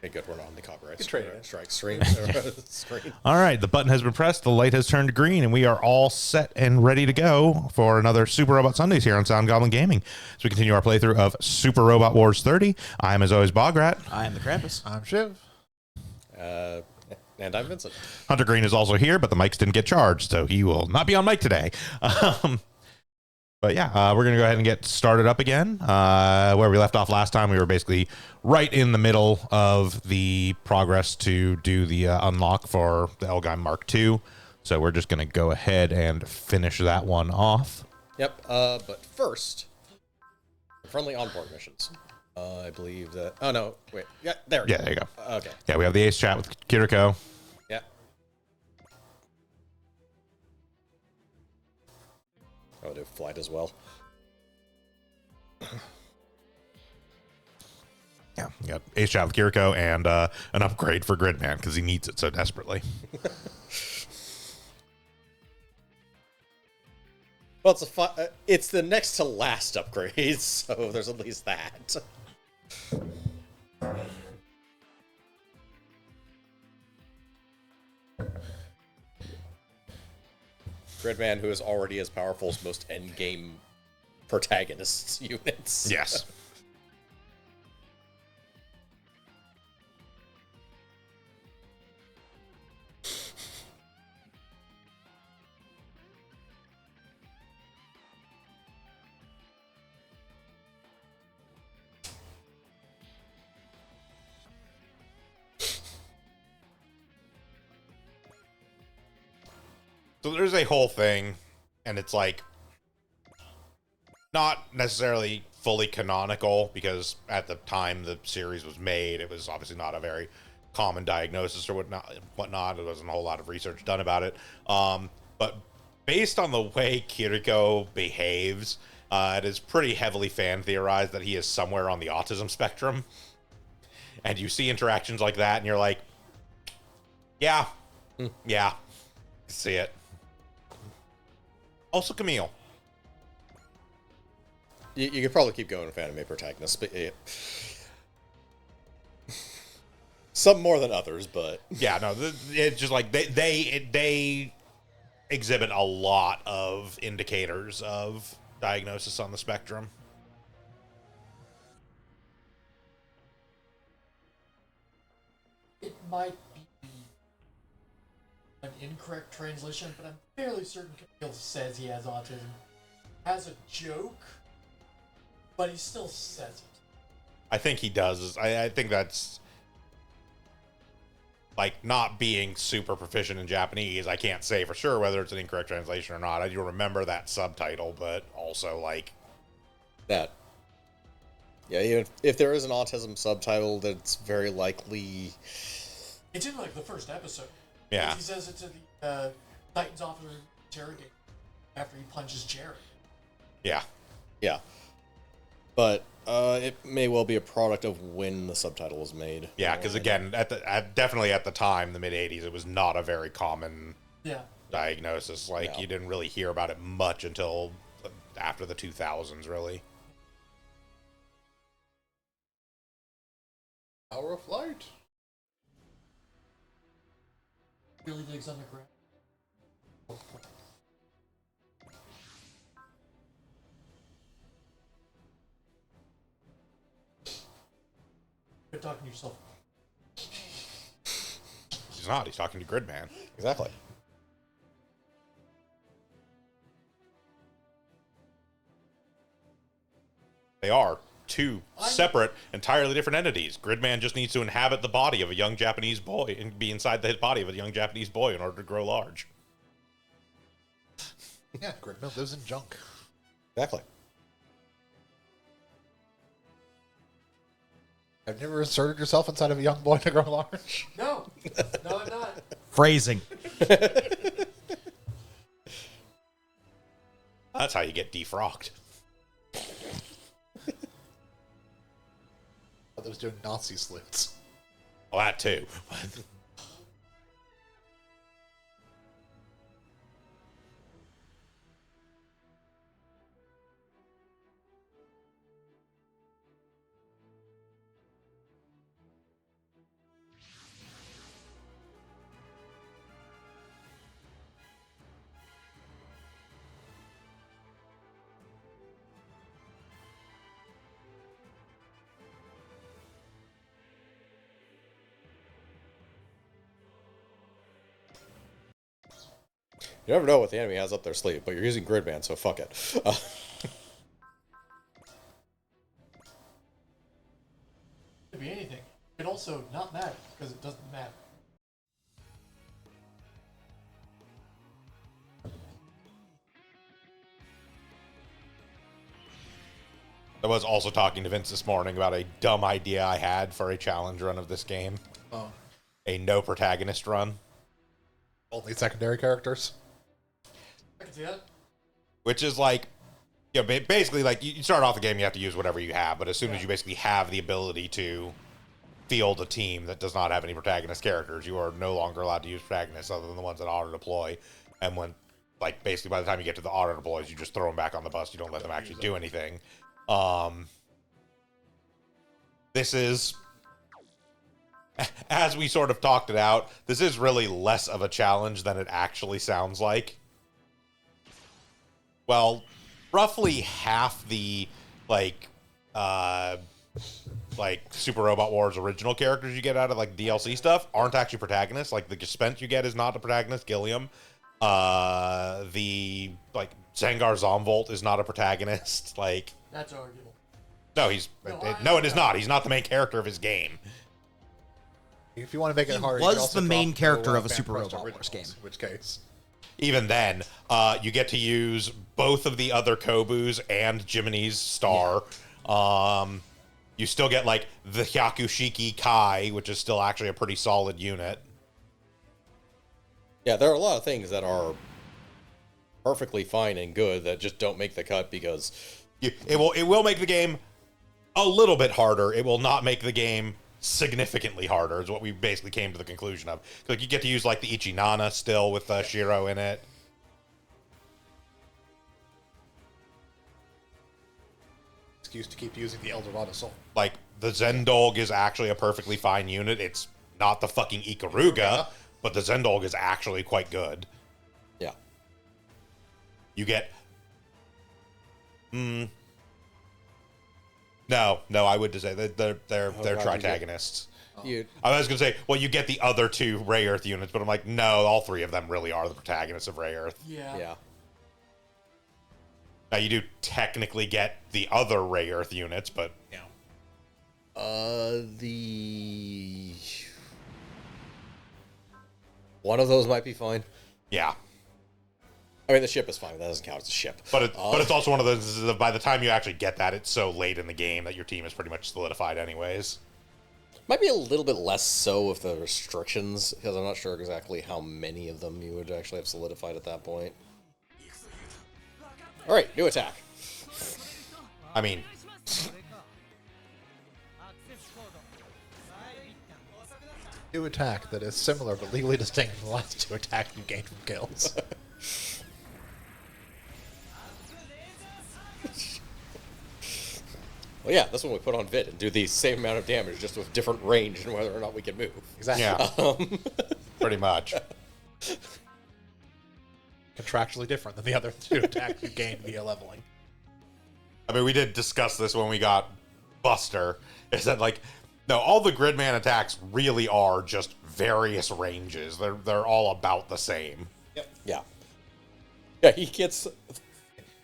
Okay, good. We're not on the copyright trade it. strike screen. All right, the button has been pressed, the light has turned green, and we are all set and ready to go for another Super Robot Sundays here on Sound Goblin Gaming. As we continue our playthrough of Super Robot Wars 30, I am, as always, Bograt. I am the Krampus. I'm Shiv. And I'm Vincent. Hunter Green is also here, but the mics didn't get charged, so he will not be on mic today. But yeah, we're going to go ahead and get started up again. Where we left off last time, we were basically right in the middle of the progress to do the unlock for the Elgheim Mark II. So we're just going to go ahead and finish that one off. Yep. But first, the friendly onboard missions. I believe that. Oh no! Wait. Yeah. There. Yeah, there you go. Okay. Yeah, we have the Ace Chat with Kiriko. Yeah. Oh, do flight as well. Yeah, we got Ace Chat with Kiriko and an upgrade for Gridman because he needs it so desperately. Well, it's the next to last upgrade, so there's at least that. Gridman, who is already as powerful as most endgame protagonists units. Yes. So there's a whole thing, and it's like not necessarily fully canonical because at the time the series was made, it was obviously not a very common diagnosis or whatnot. There wasn't a whole lot of research done about it. But based on the way Kiriko behaves, it is pretty heavily fan theorized that he is somewhere on the autism spectrum. And you see interactions like that, and you're like, yeah, see it. Also, Camille. You could probably keep going with anime protagonists, but some more than others, but Yeah, no, it's just like they exhibit a lot of indicators of diagnosis on the spectrum. It might be an incorrect translation, but I'm fairly certain Camille says he has autism as a joke, but he still says it. I think he does. I think that's like not being super proficient in Japanese. I can't say for sure whether it's an incorrect translation or not. I do remember that subtitle, but also like that. Yeah, even if there is an autism subtitle, that's very likely. It's in like the first episode. Yeah. He says it to the Titans officer interrogate after he punches Jerry. Yeah. Yeah. But it may well be a product of when the subtitle was made. Yeah, because again, definitely at the time, the mid '80s, it was not a very common diagnosis. Like you didn't really hear about it much until after the 2000s, really. Power of flight. Really digs underground. You're talking to yourself. He's not. He's talking to Gridman. Exactly. They are two separate, entirely different entities. Gridman just needs to inhabit the body of a young Japanese boy and be inside the body of a young Japanese boy in order to grow large. Yeah, Gridman lives in junk. Exactly. Have you ever inserted yourself inside of a young boy to grow large? No, I'm not. Phrasing. That's how you get defrocked. I was doing Nazi slits. Well, that too. You never know what the enemy has up their sleeve, but you're using Gridman, so fuck it. Could be anything. It could also not matter, because it doesn't matter. I was also talking to Vince this morning about a dumb idea I had for a challenge run of this game. Oh. A no protagonist run. Only secondary characters. I can see that. Which is like, you know, basically like you start off the game, you have to use whatever you have, but as soon as you basically have the ability to field a team that does not have any protagonist characters, you are no longer allowed to use protagonists other than the ones that auto deploy. And when, like, basically by the time you get to the auto deploys, you just throw them back on the bus. You don't let them actually do anything. This is, as we sort of talked it out, this is really less of a challenge than it actually sounds like. Well, roughly half the, like Super Robot Wars original characters you get out of, like, DLC stuff aren't actually protagonists. Like, the Gespent you get is not a protagonist, Gilliam. The, like, Zangar Zomvolt is not a protagonist. Like, That's arguable. no, it is No. not. He's not the main character of his game. If you want to make it He harder, was you can also the main drop character of a Van Super Quest Robot Wars originals, game. In which case, Even then, you get to use both of the other Kobus and Jiminy's star. You still get, like, the Hyakushiki Kai, which is still actually a pretty solid unit. Yeah, there are a lot of things that are perfectly fine and good that just don't make the cut because It will make the game a little bit harder. It will not make the game significantly harder, is what we basically came to the conclusion of. Like, you get to use, like, the Ichinana still with Shiro in it. excuse to keep using the Eldorado Soul. Like, the Zendog is actually a perfectly fine unit. It's not the fucking Ikaruga, but the Zendog is actually quite good. yeah. You get... No, I would just say that they're why would you get- tritagonists. You I was going to say, well, you get the other two Ray Earth units, but I'm like, no, all three of them really are the protagonists of Ray Earth. Yeah. yeah. Now, you do technically get the other Ray Earth units, but, you know. The one of those might be fine. Yeah. I mean, the ship is fine. That doesn't count as a ship. But it's also one of those, by the time you actually get that, it's so late in the game that your team is pretty much solidified anyways. Might be a little bit less so with the restrictions, because I'm not sure exactly how many of them you would actually have solidified at that point. All right, new attack. I mean, New attack that is similar but legally distinct from the last two attacks you gained from kills. Well, yeah, this one we put on Vid and do the same amount of damage, just with different range and whether or not we can move. Exactly. yeah, pretty much. Contractually different than the other two attacks you gained via leveling. I mean, we did discuss this when we got Buster, is that, like, no, all the Gridman attacks really are just various ranges. They're all about the same. Yeah. Yeah, he gets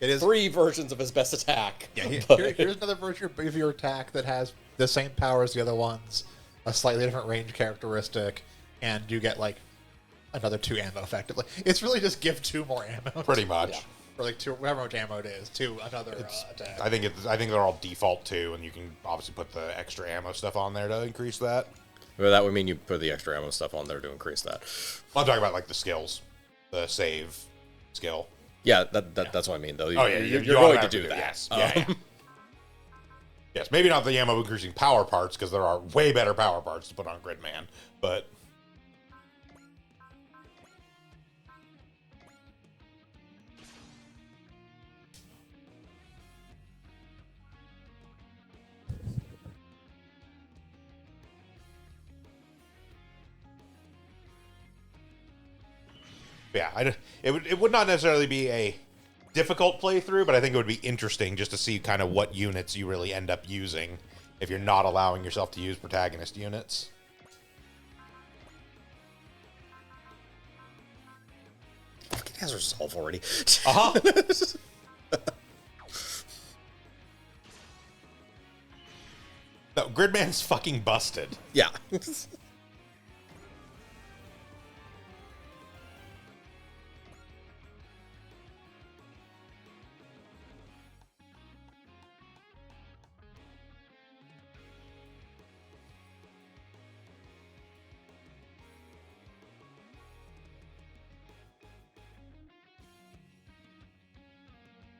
It is 3 versions of his best attack. Yeah, but- here's another version of your attack that has the same power as the other ones, a slightly different range characteristic, and you get, like, another 2 ammo effectively. It's really just give 2 more ammo. Pretty much. Yeah. Or, like, 2, however much ammo it is, to another attack. I think they're all default too, and you can obviously put the extra ammo stuff on there to increase that. Well, that would mean you put the extra ammo stuff on there to increase that. I'm talking about, like, the skills, the save skill. Yeah, that's what I mean, though. Oh yeah, you're you going to automatically do that. Yes, yeah. Yes, maybe not the ammo increasing power parts, because there are way better power parts to put on Gridman, but yeah, it would not necessarily be a difficult playthrough, but I think it would be interesting just to see kind of what units you really end up using if you're not allowing yourself to use protagonist units. has resolve already. No, Gridman's fucking busted. Yeah.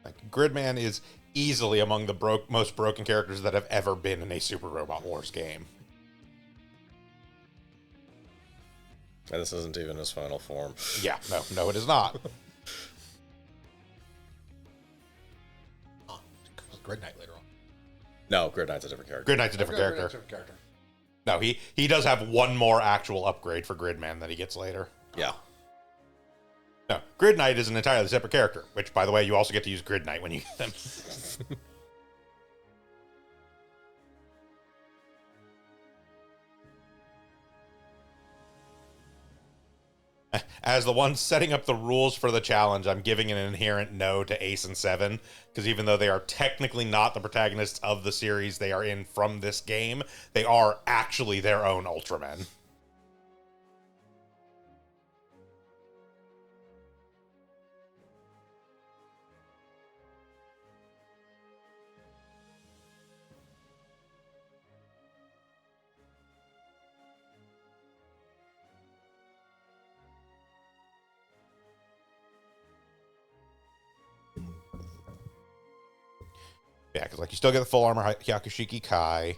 Like, Gridman is easily among the most broken characters that have ever been in a Super Robot Wars game. And this isn't even his final form. Yeah, no, it is not. Grid Knight later on. No, Grid Knight's a different character. Grid Knight's a different Grid character. Knight's a different character. No, he does have one more actual upgrade for Gridman that he gets later. Yeah. No, Grid Knight is an entirely separate character, which, by the way, you also get to use Grid Knight when you get them. As the one setting up the rules for the challenge, I'm giving an inherent no to Ace and Seven, because even though they are technically not the protagonists of the series they are in from this game, they are actually their own Ultramen. Yeah, because like you still get the full armor Hyakushiki Kai. You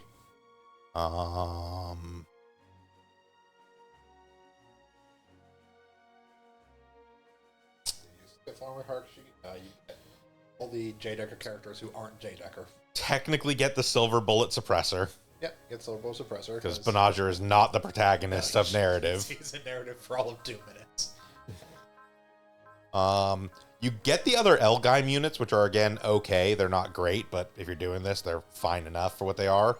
get all the J-Decker characters who aren't J-Decker. Technically get the silver bullet suppressor, Yep, get Silver Bow Suppressor. because Benager is not the protagonist of narrative. He's in narrative for all of 2 minutes. You get the other L-Gaim units, which are, again, okay. They're not great, but if you're doing this, they're fine enough for what they are.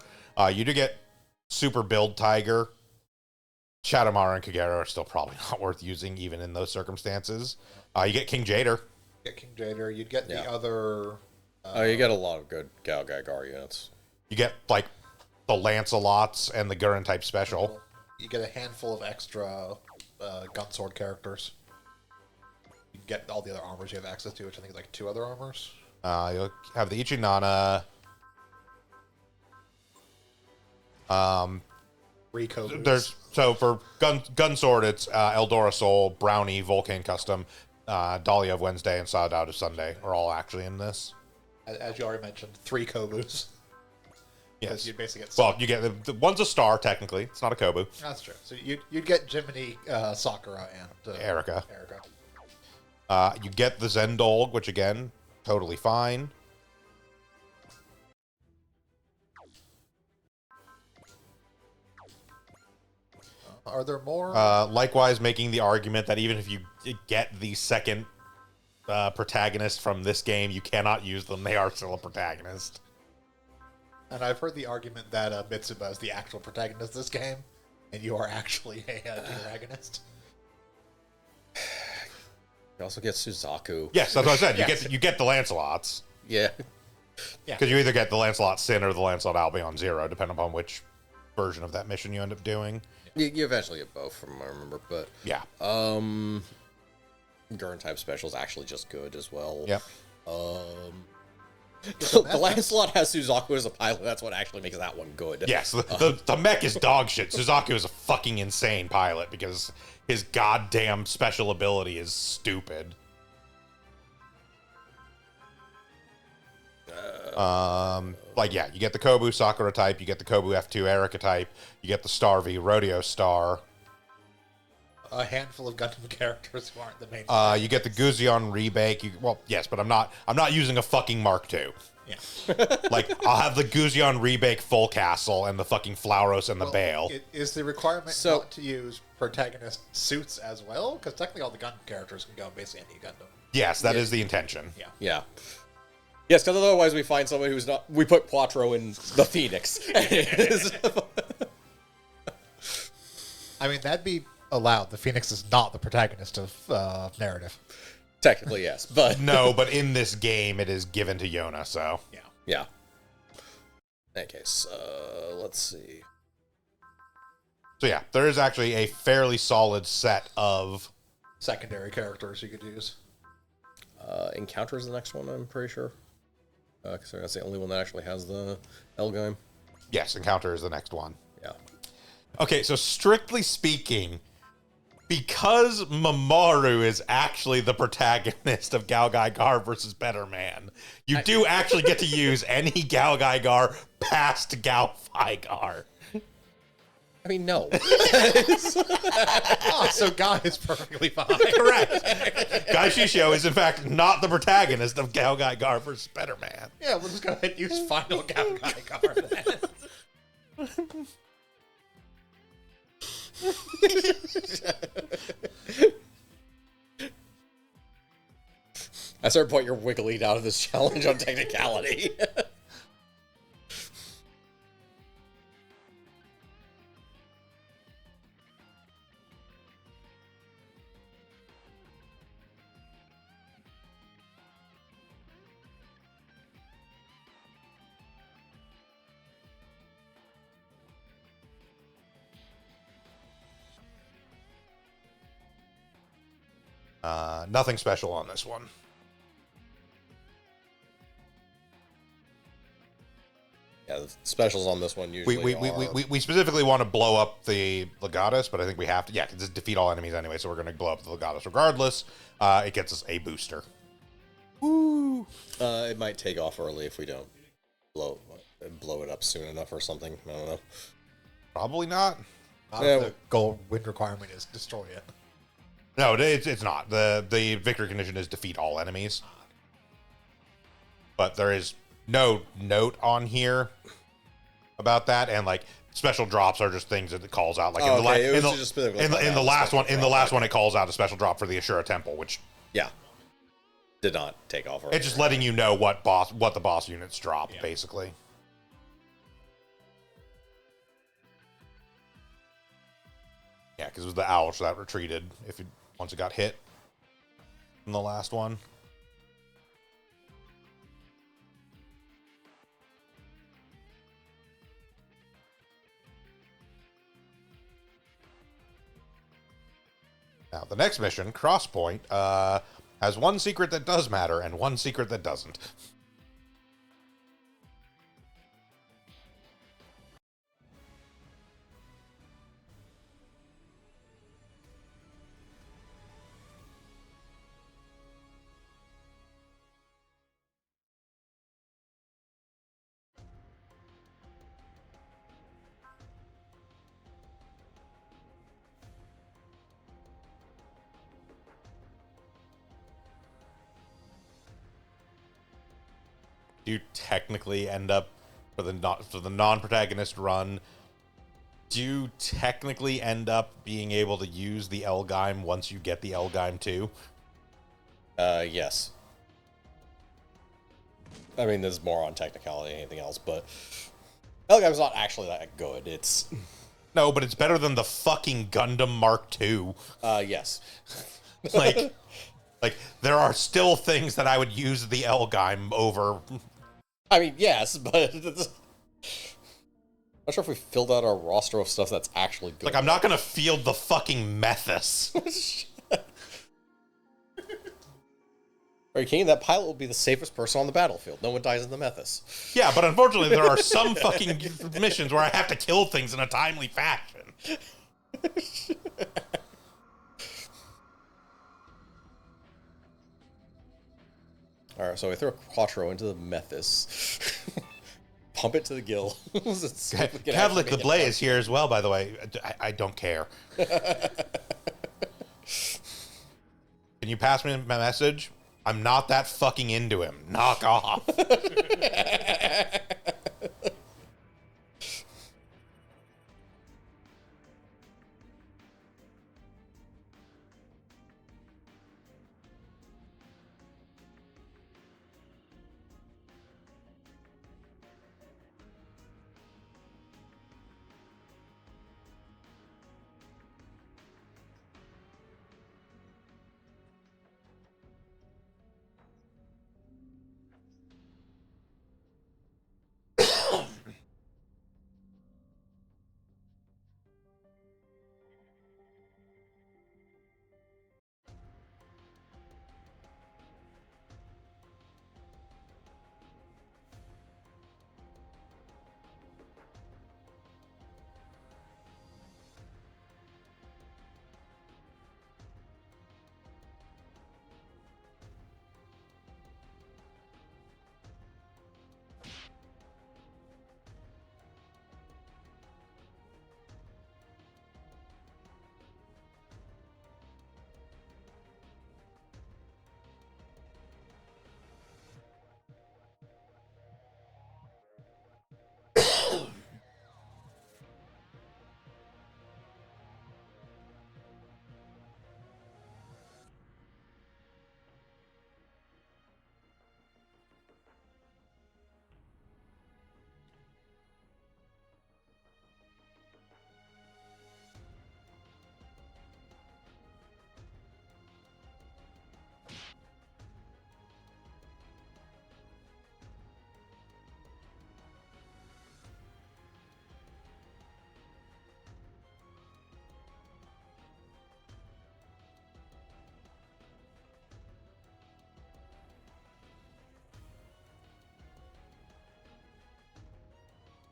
You do get Super Build Tiger. Shadowmara and Kagero are still probably not worth using, even in those circumstances. You get King Jader. Get King Jader. You'd get Yeah. the other... Oh, you get a lot of good Gal Gar units. You get, like, the Lancelots and the Gurren type special. You get a handful of extra gun sword characters. You can get all the other armors you have access to, which I think is like 2 other armors. You'll have the Ichinana. 3 Kobus. There's for gun sword, it's Eldora Soul, Brownie, Vulcan Custom, Dahlia of Wednesday, and Saudade of Sunday are all actually in this. As you already mentioned, 3 Kobus. Yes. You basically get... Well, you get the one's a star technically. It's not a Kobu. That's true. So you'd get Jiminy, Sakura, and... Erica. Erica. You get the Zendolg, which again, totally fine. Are there more? Likewise, making the argument that even if you get the second protagonist from this game, you cannot use them. They are still a protagonist. And I've heard the argument that Mitsuba is the actual protagonist of this game, and you are actually a antagonist. You also get Suzaku. Yes, that's what I said. Yes. You get the Lancelots. Yeah. Because you either get the Lancelot Sin or the Lancelot Albion Zero, depending upon which version of that mission you end up doing. You eventually get both, from what I remember. But Yeah. Gurren type special is actually just good as well. Yep. The Lancelot has Suzaku as a pilot. That's what actually makes that one good. Yes, the mech is dog shit. Suzaku is a fucking insane pilot because his goddamn special ability is stupid. You get the Kobu Sakura type, you get the Kobu F2 Erica type, you get the Star V Rodeo Star. A handful of Gundam characters who aren't the main. You get the Guzion Rebake. Yes, but I'm not using a fucking Mark II. Yeah. I'll have the Guzion Rebake Full Castle and the fucking Flauros and the Bale. Is the requirement So- not to use protagonist suits as well? Because technically all the Gundam characters can go in basically any Gundam. Yes, that is the intention. Yeah. Yeah. Yes, because otherwise we find somebody who's not... We put Quattro in the Phoenix. I mean, that'd be allowed. The Phoenix is not the protagonist of narrative. Technically, yes, but No, but in this game, it is given to Yona, so. Yeah. yeah. In that case, let's see. So yeah, there is actually a fairly solid set of... Secondary characters you could use. Encounter is the next one, I'm pretty sure. Because that's the only one that actually has the Elgime. Yes, Encounter is the next one. Yeah. Okay, so strictly speaking, because Mamoru is actually the protagonist of Galgaigar versus Better Man, you do actually get to use any Galgaigar past Galgaigar. I mean, no. Oh, so Guy is perfectly fine. Correct. Guy Shisho is in fact not the protagonist of Galgaigar versus Better Man. Yeah, we'll just go ahead and use Final Guy card then. At a certain point, you're wiggling out of this challenge on technicality. Nothing special on this one. Yeah, the specials on this one usually We specifically want to blow up the Legatus, but I think we have to. Yeah, because it's defeat all enemies anyway, so we're going to blow up the Legatus regardless. It gets us a booster. Woo! It might take off early if we don't blow it up soon enough or something. I don't know. Probably not. Not if the goal win requirement is destroy it. No, it's not. The victory condition is defeat all enemies. But there is no note on here about that, and like special drops are just things that it calls out. Like in the last one, it calls out a special drop for the Ashura Temple, which did not take off. Earlier. It's just letting you know what the boss units drop, basically. Yeah, because it was the Ouch that retreated once it got hit in the last one. Now, the next mission, Crosspoint, has one secret that does matter and one secret that doesn't. Do you technically end up for the non-protagonist run? Do you technically end up being able to use the Elgime once you get the Elgime too? Yes. I mean, there's more on technicality than anything else, but Elgime's not actually that good. It's no, but it's better than the fucking Gundam Mark II. Yes. Like there are still things that I would use the Elgime over. I mean, yes, but I'm not sure if we filled out our roster of stuff that's actually good. Like, I'm not gonna field the fucking Methus. Are you kidding? That pilot will be the safest person on the battlefield. No one dies in the Methus. Yeah, but unfortunately, there are some fucking missions where I have to kill things in a timely fashion. Alright, so I throw a Quattro into the Methus. Pump it to the gill. Kavlik the Blaze here as well, by the way. I don't care. Can you pass me my message? I'm not that fucking into him. Knock off.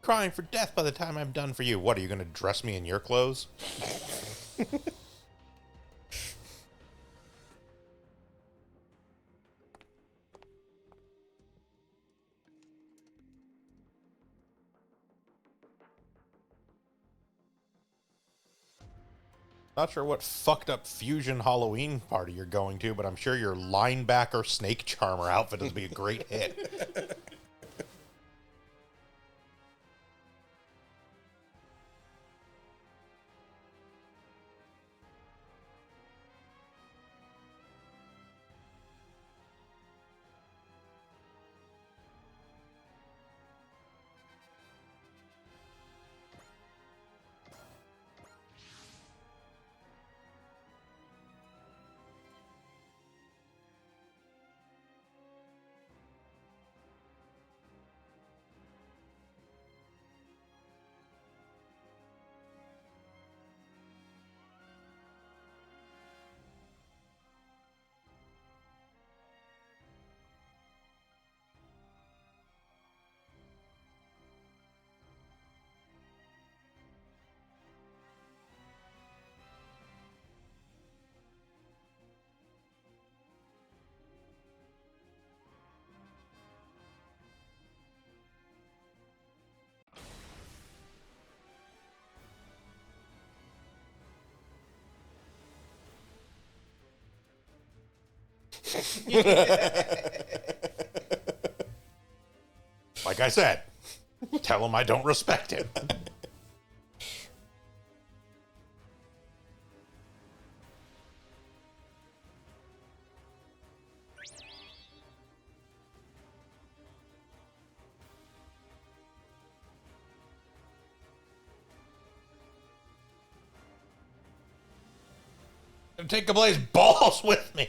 crying for death by the time I'm done for you. What, are you going to dress me in your clothes? Not sure what fucked up fusion Halloween party you're going to, but I'm sure your linebacker snake charmer outfit is be a great hit. Like I said, tell him I don't respect him. Take Kablay's balls with me.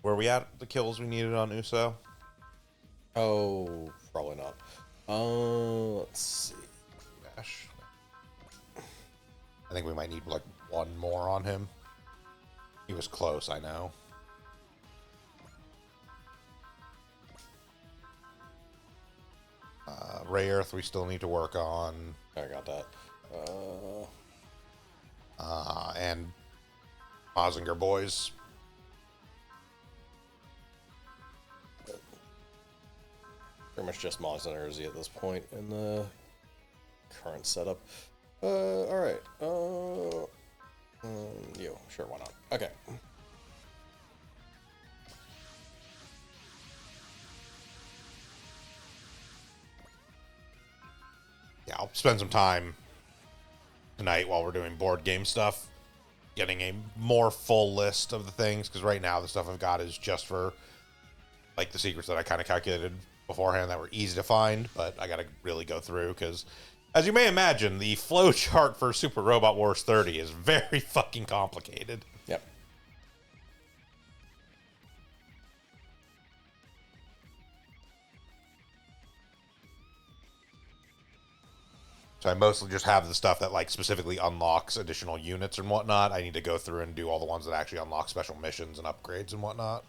Were we at the kills we needed on Uso? Oh, probably not. Let's see. Gosh. I think we might need like one more on him. He was close, I know. Ray Earth we still need to work on. I got that. And Mazinger boys. Pretty much just Moz and Urzi at this point in the current setup. Alright. Yo, sure, why not? Okay. Yeah, I'll spend some time tonight while we're doing board game stuff, getting a more full list of the things, because right now the stuff I've got is just for like the secrets that I kind of calculated beforehand that were easy to find, but I gotta really go through, because as you may imagine, the flow chart for Super Robot Wars 30 is very fucking complicated. Yep. So I mostly just have the stuff that like specifically unlocks additional units and whatnot. I need to go through and do all the ones that actually unlock special missions and upgrades and whatnot.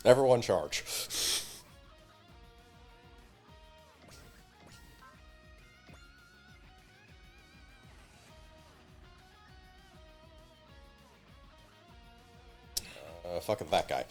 Everyone charge. Fuck it, that guy.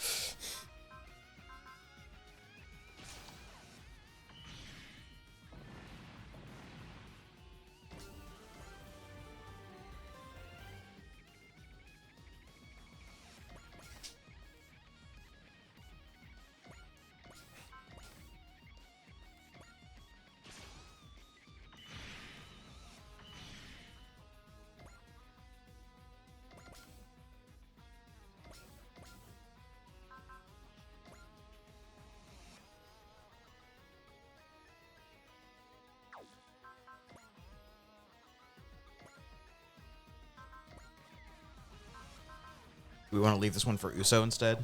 We want to leave this one for Uso instead.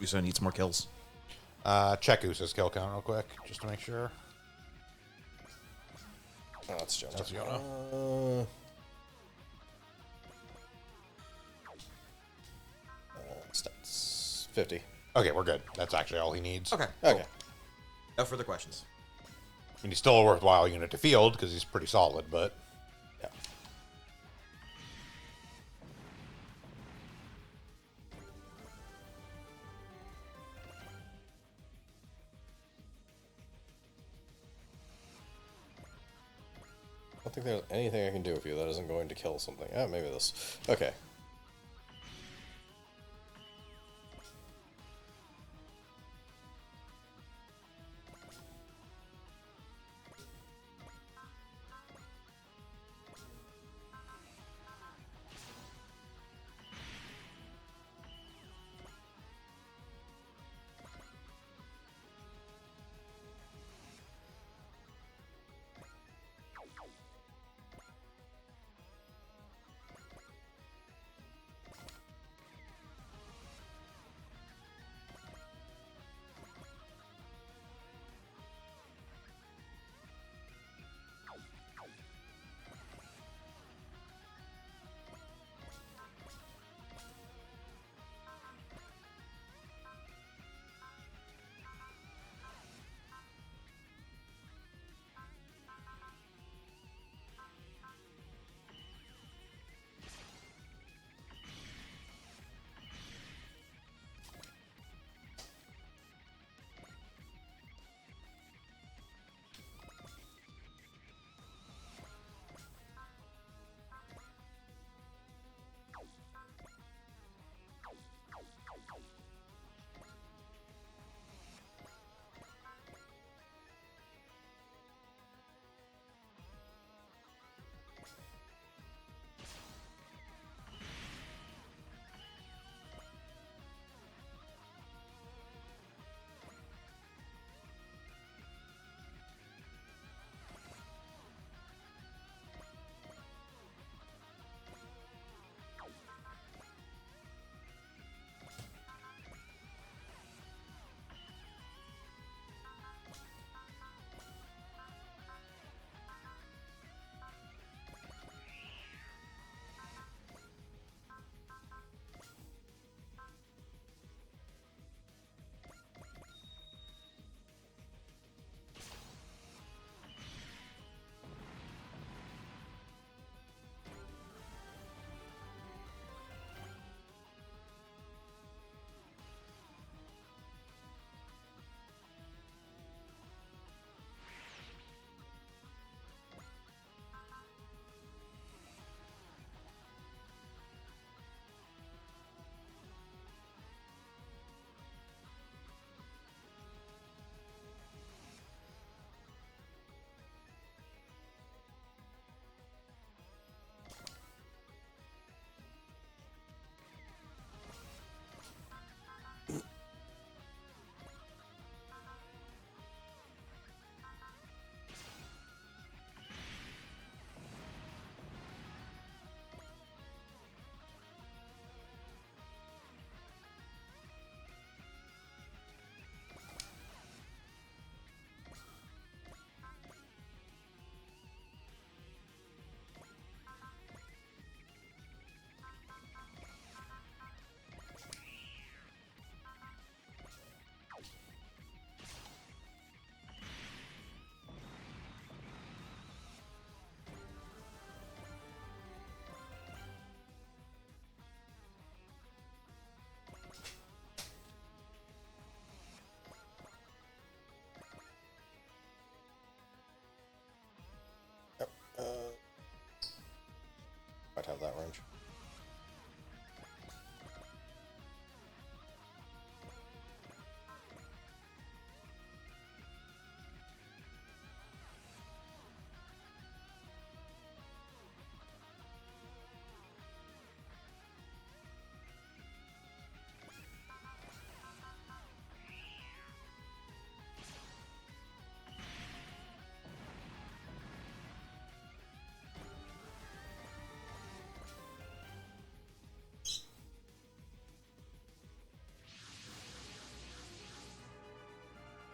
Uso needs more kills. Check Uso's kill count real quick, just to make sure. Oh, that's Jonah. That's Jonah. Stats 50. Okay, we're good. That's actually all he needs. Okay. Okay. No further questions. I mean, he's still a worthwhile unit to field because he's pretty solid, but Yeah. I don't think there's anything I can do with you that isn't going to kill something. Oh, maybe this. Okay.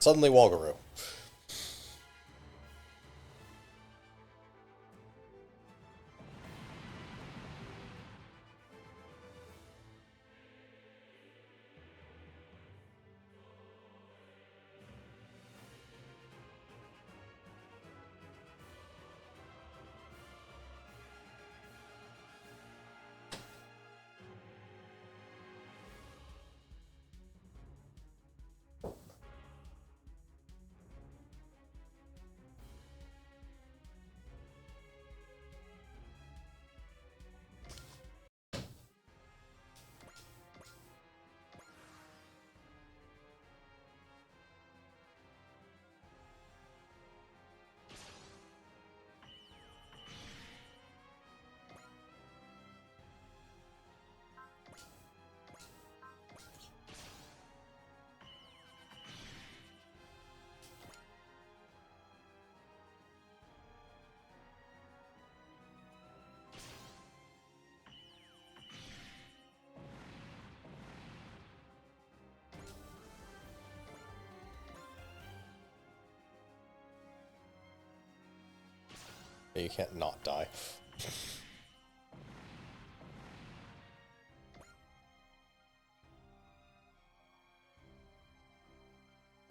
Suddenly Walgaroo. You can't not die.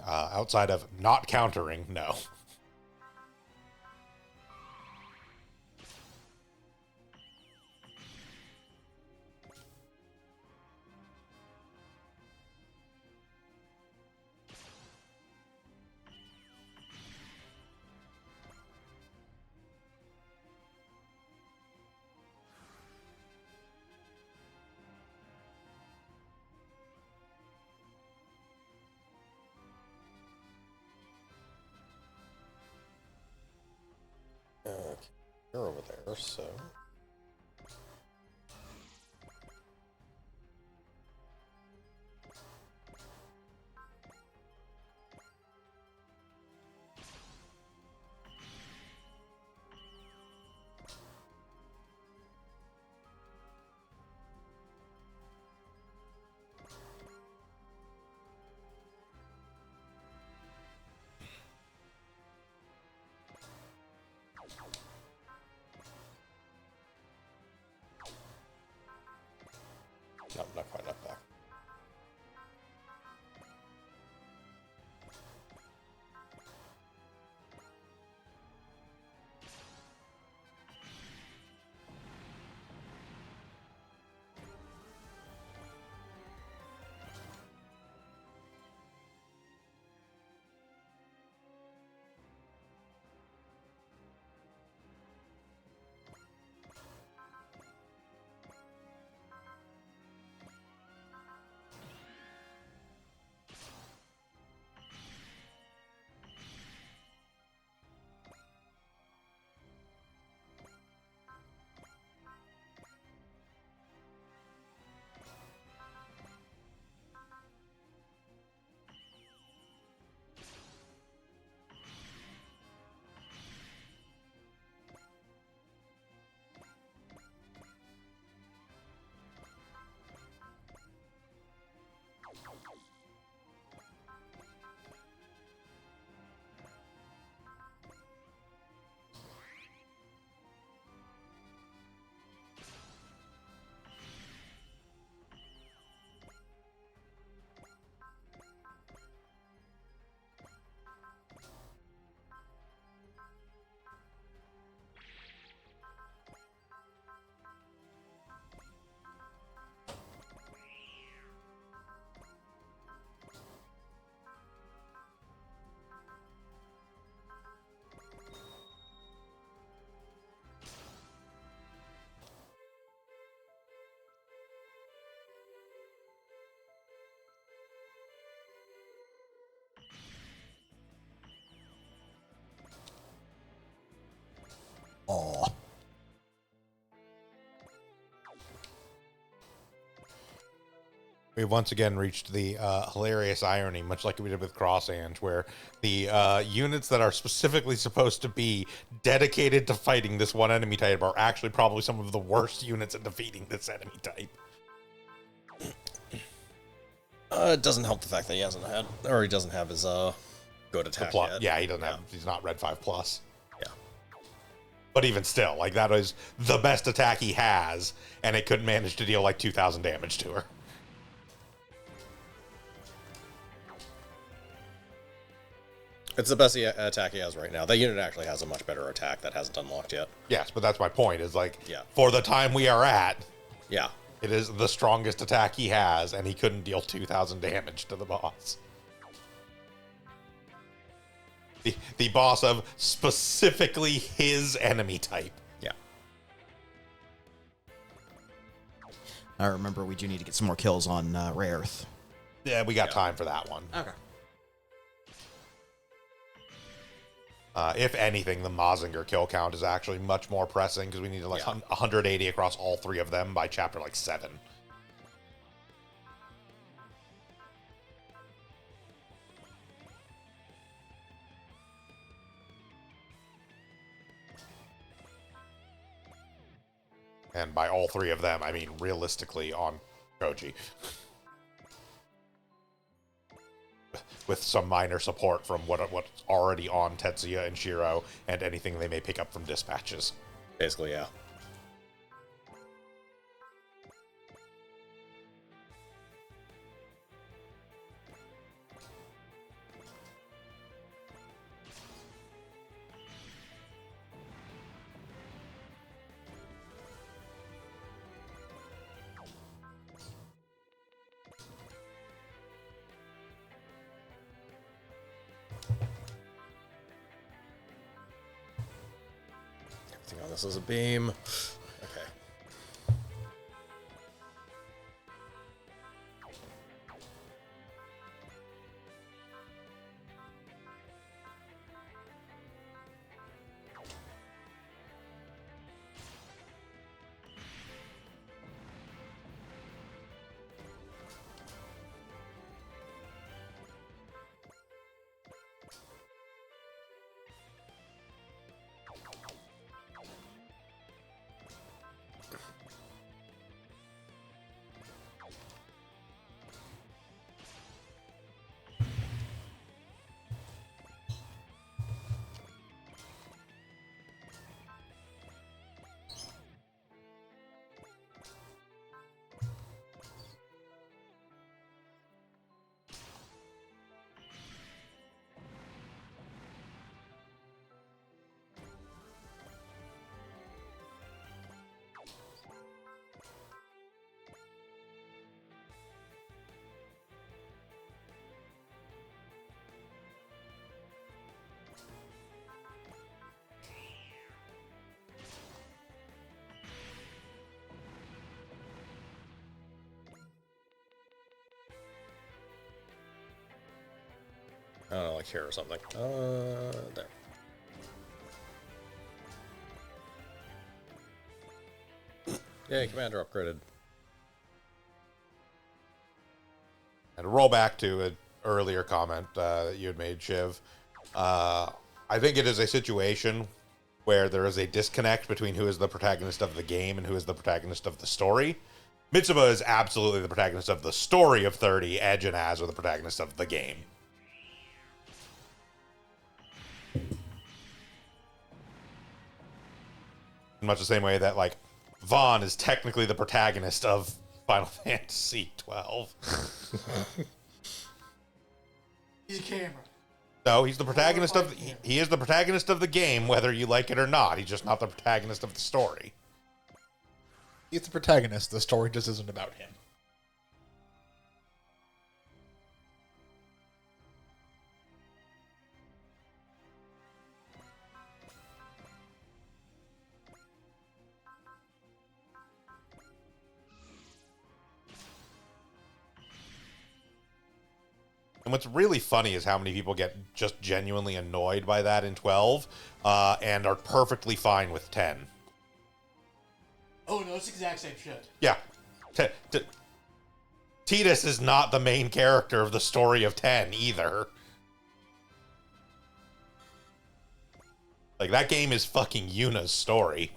Outside of not countering, no. Okay, you're over there, so... No, not quite, not back. Aw. We've once again reached the hilarious irony, much like we did with Cross Ange, where the units that are specifically supposed to be dedicated to fighting this one enemy type are actually probably some of the worst units at defeating this enemy type. It doesn't help the fact that he hasn't had, or he doesn't have his good the attack plus. yet. Yeah, he doesn't have. He's not Red 5 plus. Yeah. But even still, like that is the best attack he has, and it couldn't manage to deal like 2,000 damage to her. It's the best attack he has right now. That unit actually has a much better attack that hasn't unlocked yet. Yes, but that's my point. Is like, Yeah. for the time we are at, Yeah. it is the strongest attack he has, and he couldn't deal 2,000 damage to the boss. The boss of specifically his enemy type. Yeah. I remember we do need to get some more kills on Rare Earth. Yeah, we got time for that one. Okay. If anything, the Mazinger kill count is actually much more pressing because we need like 180 across all three of them by chapter like 7. And by all three of them, I mean realistically on Koji. With some minor support from what's already on Tetsuya and Shiro, and anything they may pick up from dispatches. Basically, yeah. Everything on this is a beam. Okay. I don't know, like here or something. There. Yay, commander upgraded. And to roll back to an earlier comment that you had made, Shiv, I think it is a situation where there is a disconnect between who is the protagonist of the game and who is the protagonist of the story. Mitsuba is absolutely the protagonist of the story of 30. Edge and Az are the protagonists of the game. In much the same way that, like, Vaughn is technically the protagonist of Final Fantasy 12. He's a camera. No, he's the protagonist of he is the protagonist of the game, whether you like it or not. He's just not the protagonist of the story. He's the protagonist. The story just isn't about him. And what's really funny is how many people get just genuinely annoyed by that in 12 and are perfectly fine with 10. Oh no, it's the exact same shit. Yeah. Tidus is not the main character of the story of 10 either. Like, that game is fucking Yuna's story.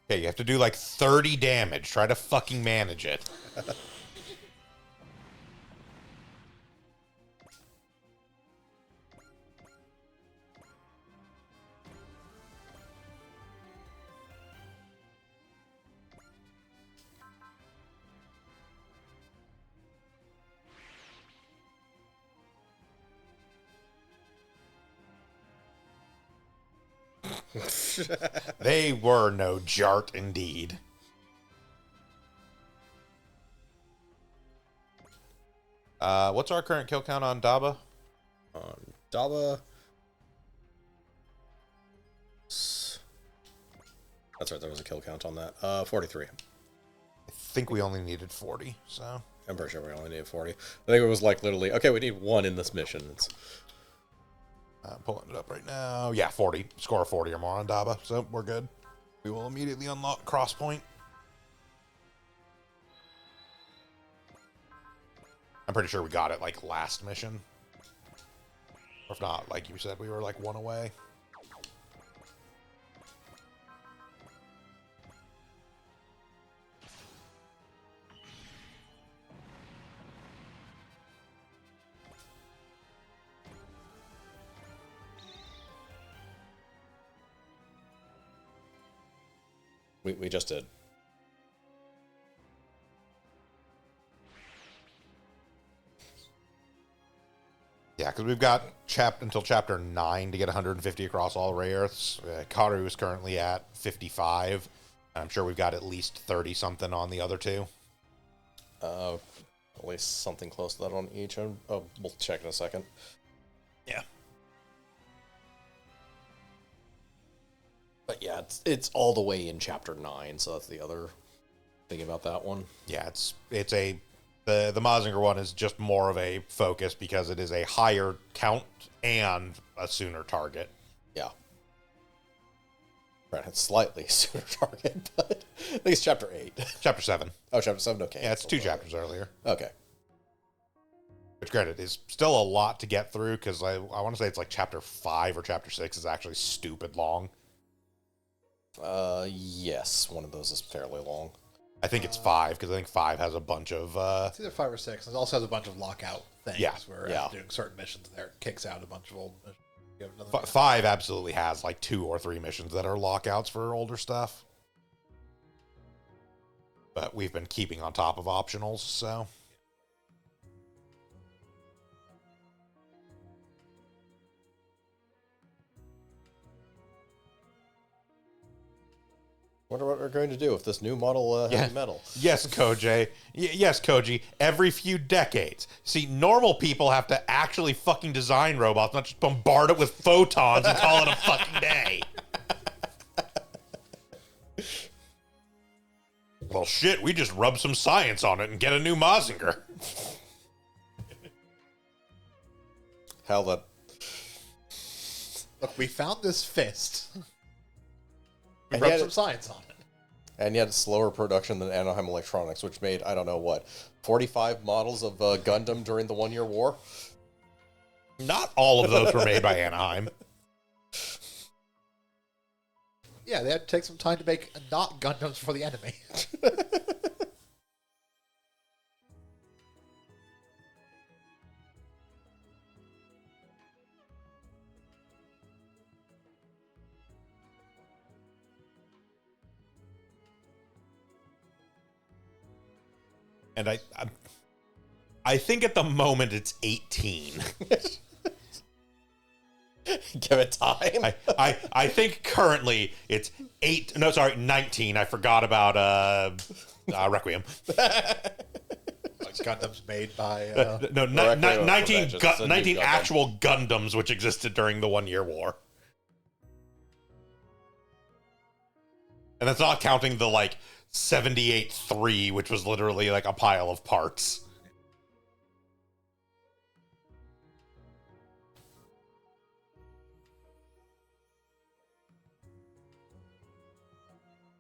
Okay, you have to do like 30 damage. Try to fucking manage it. They were no jart indeed. What's our current kill count on Daba? On Daba. That's right, there was a kill count on that. 43. I think we only needed 40, so... I'm pretty sure we only needed 40. I think it was like literally, okay, we need 1 in this mission. It's I'm pulling it up right now. Yeah, 40. Score of 40 or more on Daba, so we're good. We will immediately unlock Crosspoint. I'm pretty sure we got it, like, last mission. Or if not, like you said, we were, like, 1 away. we just did. Yeah, because we've got until chapter 9 to get 150 across all Ray Earths. Karu is currently at 55. I'm sure we've got at least 30-something on the other two. At least something close to that on each. We'll check in a second. Yeah. But yeah, it's all the way in chapter 9, so that's the other thing about that one. Yeah, the Mazinger one is just more of a focus because it is a higher count and a sooner target. Yeah. Right, it's slightly sooner target, but I think it's chapter 8. Chapter 7. Oh, chapter 7, okay. Yeah, it's 2 chapters earlier. Okay. Which, granted, is still a lot to get through because I want to say it's like chapter 5 or chapter 6 is actually stupid long. Yes, one of those is fairly long. I think it's 5 because I think 5 has a bunch of It's either 5 or 6. It also has a bunch of lockout things Yeah. where Yeah. after doing certain missions there, it kicks out a bunch of old missions. You have another 5 absolutely has like 2 or 3 missions that are lockouts for older stuff. But we've been keeping on top of optionals, so. Wonder what we're going to do with this new model heavy metal. Yes, Koji. Yes, Koji. Every few decades. See, normal people have to actually fucking design robots, not just bombard it with photons and call it a fucking day. Well, shit, we just rub some science on it and get a new Mazinger. How that... Look, we found this fist. We And rubbed yet some it- science on it. And yet slower production than Anaheim Electronics, which made, I don't know what, 45 models of Gundam during the 1-year war? Not all of those were made by Anaheim. Yeah, they had to take some time to make not Gundams for the enemy. And I think at the moment it's 18. Give it time. I think currently it's 19. I forgot about Requiem. Like Gundams made by... No, Requiem 19, for Vengeance, a new 19 Gundam. actual Gundams which existed during the 1-year war. And that's not counting the, like, 78-3, which was literally, like, a pile of parts.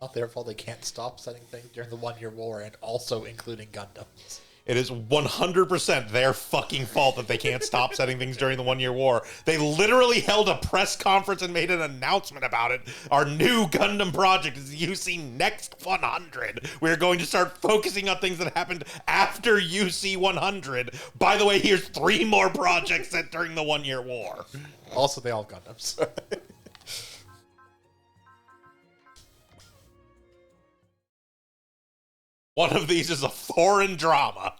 Not their fault they can't stop setting things during the 1-year war and also including Gundams. It is 100% their fucking fault that they can't stop setting things during the 1 year war. They literally held a press conference and made an announcement about it. Our new Gundam project is UC Next 100. We're going to start focusing on things that happened after UC 100. By the way, here's 3 more projects set during the 1 year war. Also, they all have Gundams. One of these is a foreign drama.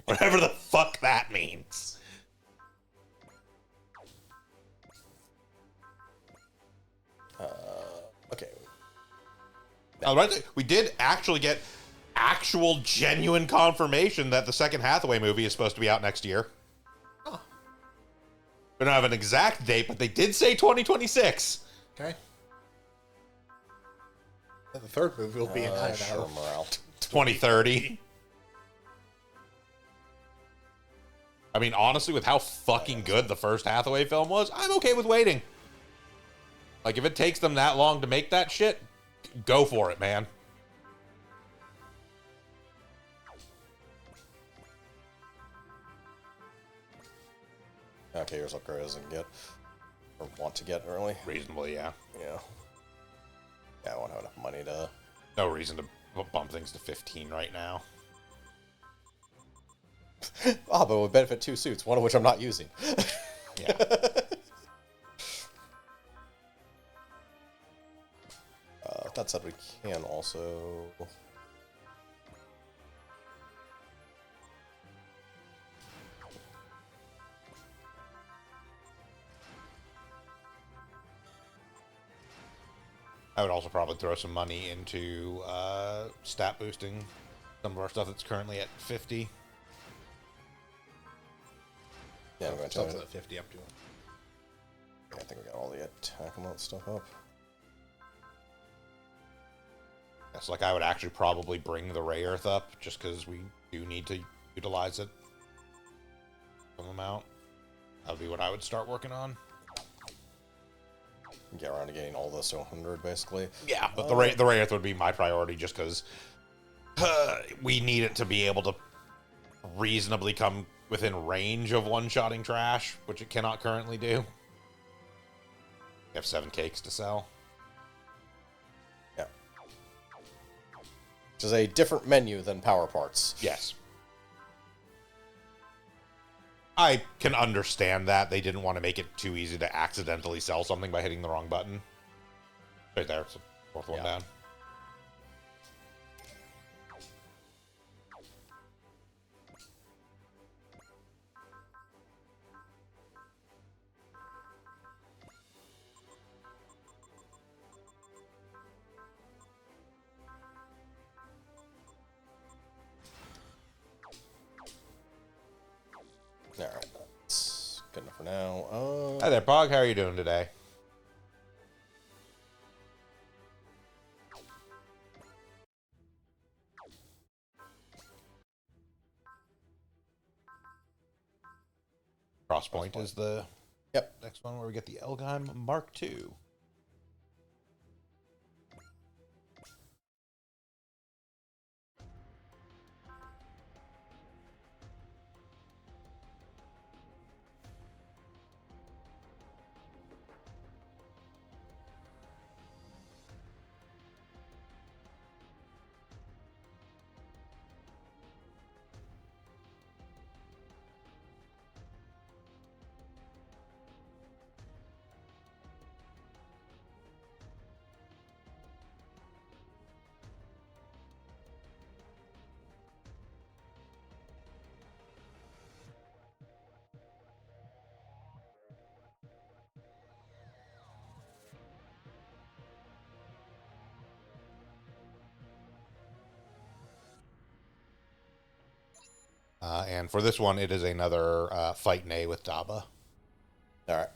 Whatever the fuck that means. Okay. We did actually get actual genuine confirmation that the second Hathaway movie is supposed to be out next year. Oh. We don't have an exact date, but they did say 2026. Okay. And the third movie will be in, I don't Sure, know, morale. 2030. I mean, honestly, with how fucking good the first Hathaway film was, I'm okay with waiting. Like, if it takes them that long to make that shit, go for it, man. Okay, here's what Gray doesn't get. Or want to get early. Reasonably, yeah. Yeah. Yeah, I won't have enough money to... No reason to bump things to 15 right now. Ah, but it would benefit 2 suits, one of which I'm not using. Yeah. That said, we can also... I would also probably throw some money into stat boosting some of our stuff that's currently at 50. Yeah, I'm going to Something tell you. at 50 up to it. I think we got all the attack amount stuff up. Yes, like I would actually probably bring the Ray Earth up just because we do need to utilize it. Some amount. That would be what I would start working on. Get around to getting all this to 100, basically. Yeah, but the Ray Earth would be my priority just because we need it to be able to reasonably come within range of one-shotting trash, which it cannot currently do. We have 7 cakes to sell. Yeah. Which is a different menu than power parts. Yes. I can understand that. They didn't want to make it too easy to accidentally sell something by hitting the wrong button. Right there. It's the 4th one down. Alright, that's good enough for now. Hi there, Pog. How are you doing today? Crosspoint is the next one where we get the Elgheim Mark II. And for this one, it is another fight nay with Daba. Alright.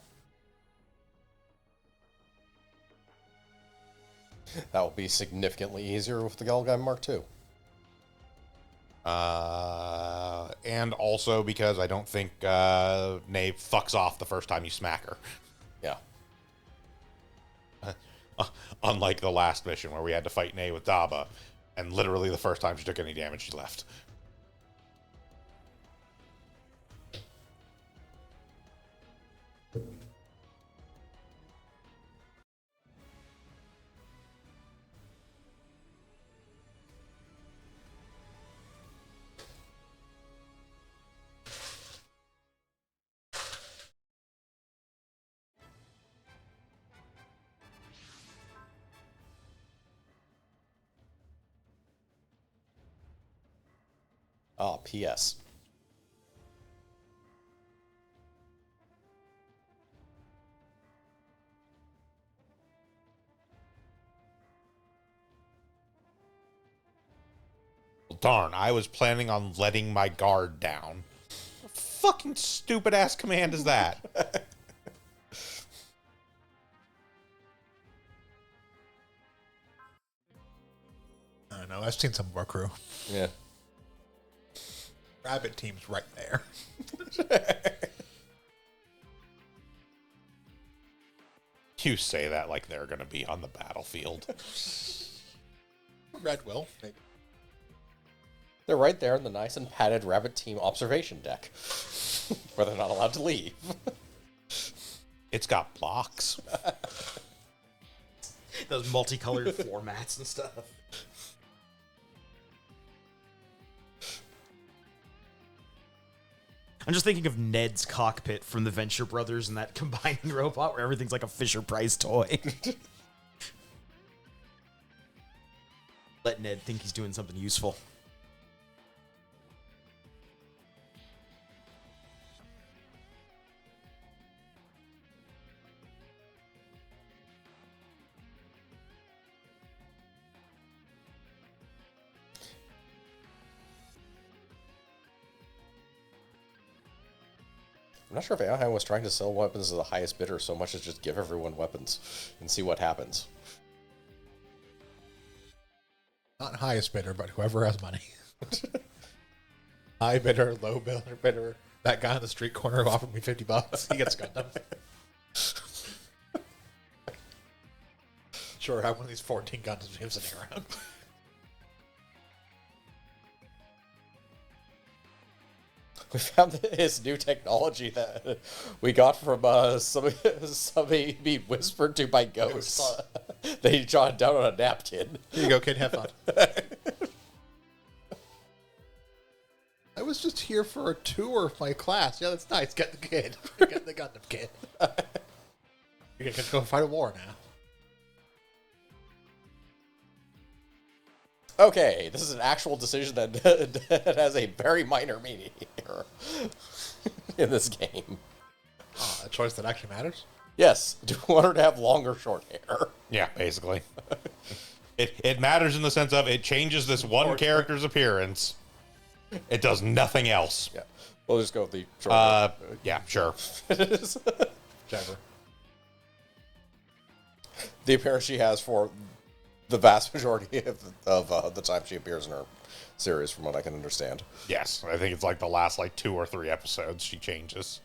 That will be significantly easier with the Galguy Mark II. And also because I don't think Nay fucks off the first time you smack her. Yeah. Unlike the last mission where we had to fight Nay with Daba. And literally the first time she took any damage, she left. Oh, P.S. Darn, I was planning on letting my guard down. What fucking stupid ass command is that? I don't know. I've seen some of our crew. Yeah. Rabbit team's right there. You say that like they're going to be on the battlefield. Red will. Maybe. They're right there in the nice and padded rabbit team observation deck, where they're not allowed to leave. It's got blocks. Those multicolored floor mats and stuff. I'm just thinking of Ned's cockpit from the Venture Brothers and that combining robot where everything's like a Fisher-Price toy. Let Ned think he's doing something useful. I'm not sure if Anaheim was trying to sell weapons to the highest bidder so much as just give everyone weapons and see what happens. Not highest bidder, but whoever has money. High bidder, low bidder. That guy on the street corner who offered me $50, he gets Gundam. Sure, I have one of these 14 Gundams we have sitting around. We found this new technology that we got from somebody being whispered to by ghosts. They jotted down on a napkin. Here you go, kid, have fun. I was just here for a tour of my class. Yeah, that's nice. Get the kid. Get the Gundam kid. You're gonna go fight a war now. Okay, this is an actual decision that has a very minor meaning here in this game. A choice that actually matters. Yes, do you want her to have long or short hair? Yeah, basically. It matters in the sense of it changes this one character's appearance. It does nothing else. Yeah, we'll just go with the short hair. Yeah, sure. Whichever. The appearance she has for the vast majority of the time she appears in her series, from what I can understand. Yes, I think it's like the last 2 or 3 episodes she changes.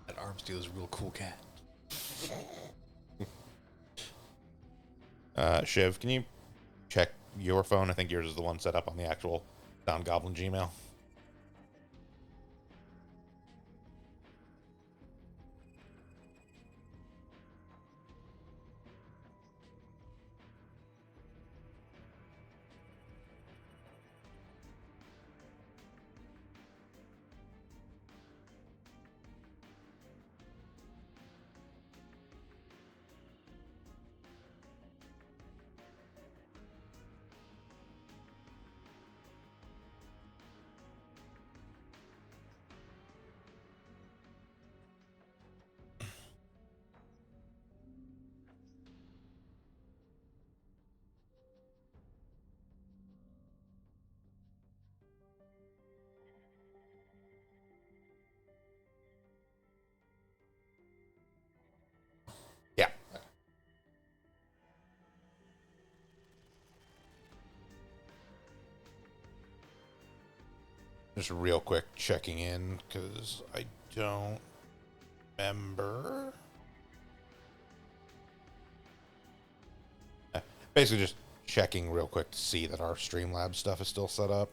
That Armsteel is a real cool cat. Shiv, can you check your phone? I think yours is the one set up on the actual Sound Goblin Gmail. Just real quick checking in because I don't remember. Basically just checking real quick to see that our Streamlabs stuff is still set up.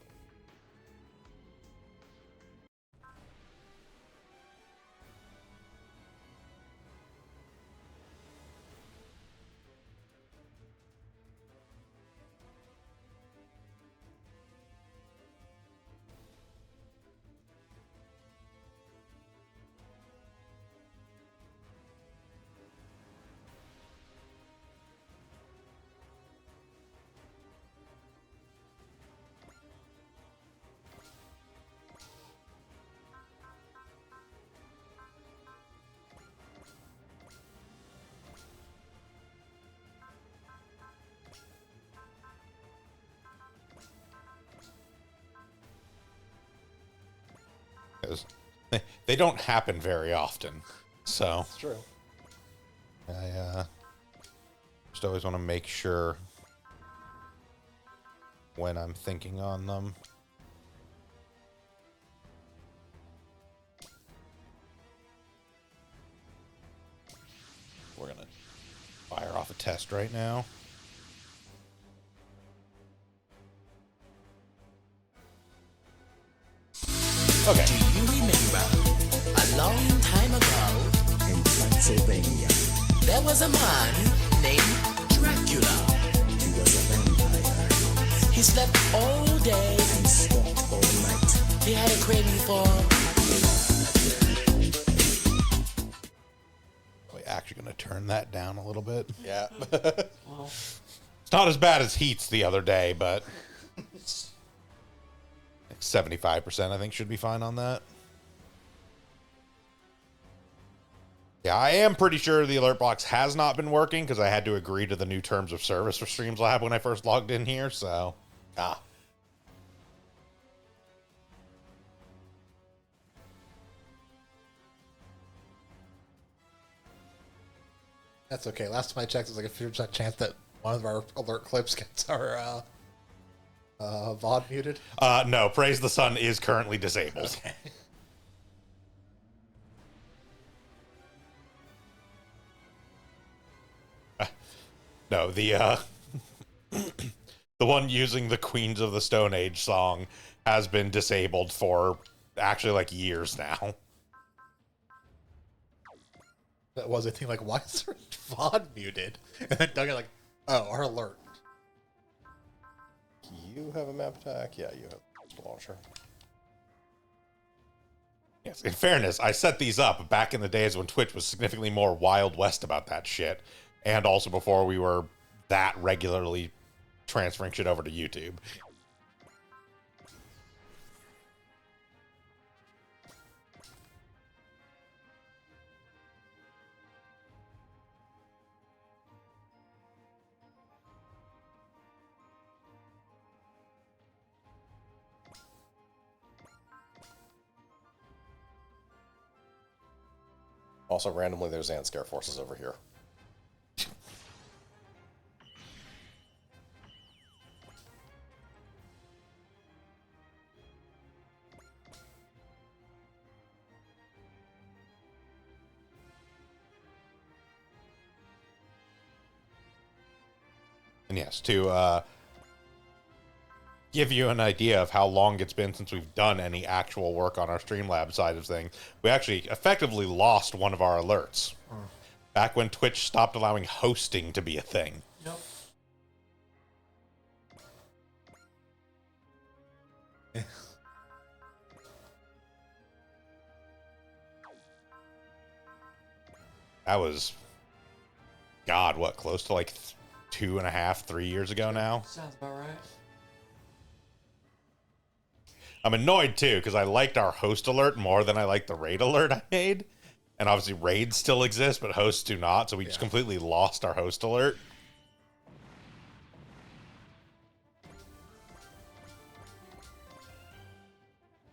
Because they don't happen very often. So It's true. I just always want to make sure when I'm thinking on them. We're going to fire off a test right now. Okay. You remember, a long time ago, in Transylvania. there was a man named Dracula. He was a vampire He slept all day. and stalked all night. He had a craving for We're actually going to turn that down a little bit. Yeah. It's not as bad as Heat's the other day, but 75% I think should be fine on that. Yeah, I am pretty sure the alert box has not been working because I had to agree to the new terms of service for Streamlabs when I first logged in here, so. That's okay. Last time I checked, there's like a 50% chance that one of our alert clips gets our VOD muted. No, Praise the Sun is currently disabled. Okay. No, the the one using the Queens of the Stone Age song has been disabled for actually like years now. That was a thing like, why is our VOD muted? And then Doug like, oh, our alert. You have a map attack? Yeah, you have a launcher. Yes, in fairness, I set these up back in the days when Twitch was significantly more Wild West about that shit, and also before we were that regularly transferring shit over to YouTube. Also, randomly, there's Ant-Scare forces over here. And yes, to give you an idea of how long it's been since we've done any actual work on our Streamlabs side of things, we actually effectively lost one of our alerts. Back when Twitch stopped allowing hosting to be a thing. Yep. That was, God, what, close to like 2.5, 3 years ago now? Sounds about right. I'm annoyed too because I liked our host alert more than I liked the raid alert I made. And obviously raids still exist, but hosts do not. So we just completely lost our host alert.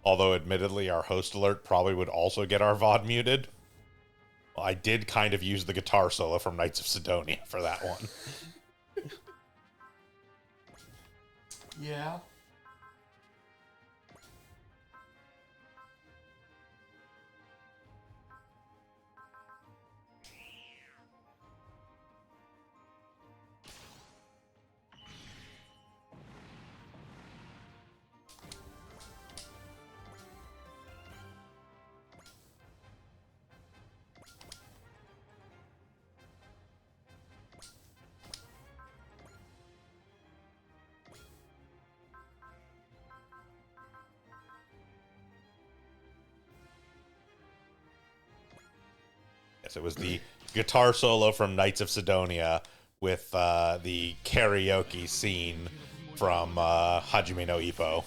Although admittedly our host alert probably would also get our VOD muted. Well, I did kind of use the guitar solo from Knights of Sidonia for that one. Yeah. It was the guitar solo from Knights of Sidonia with the karaoke scene from Hajime no Ippo.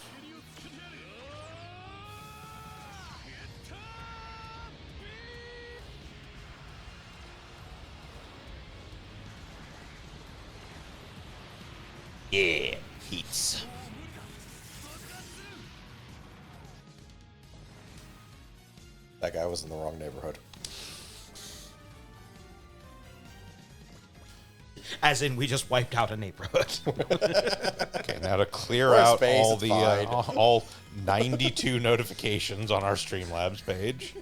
Yeah, heats. That guy was in the wrong neighborhood. As in, we just wiped out a neighborhood. Okay, now to clear Where's out space? all It's the fine. all 92 notifications on our Streamlabs page.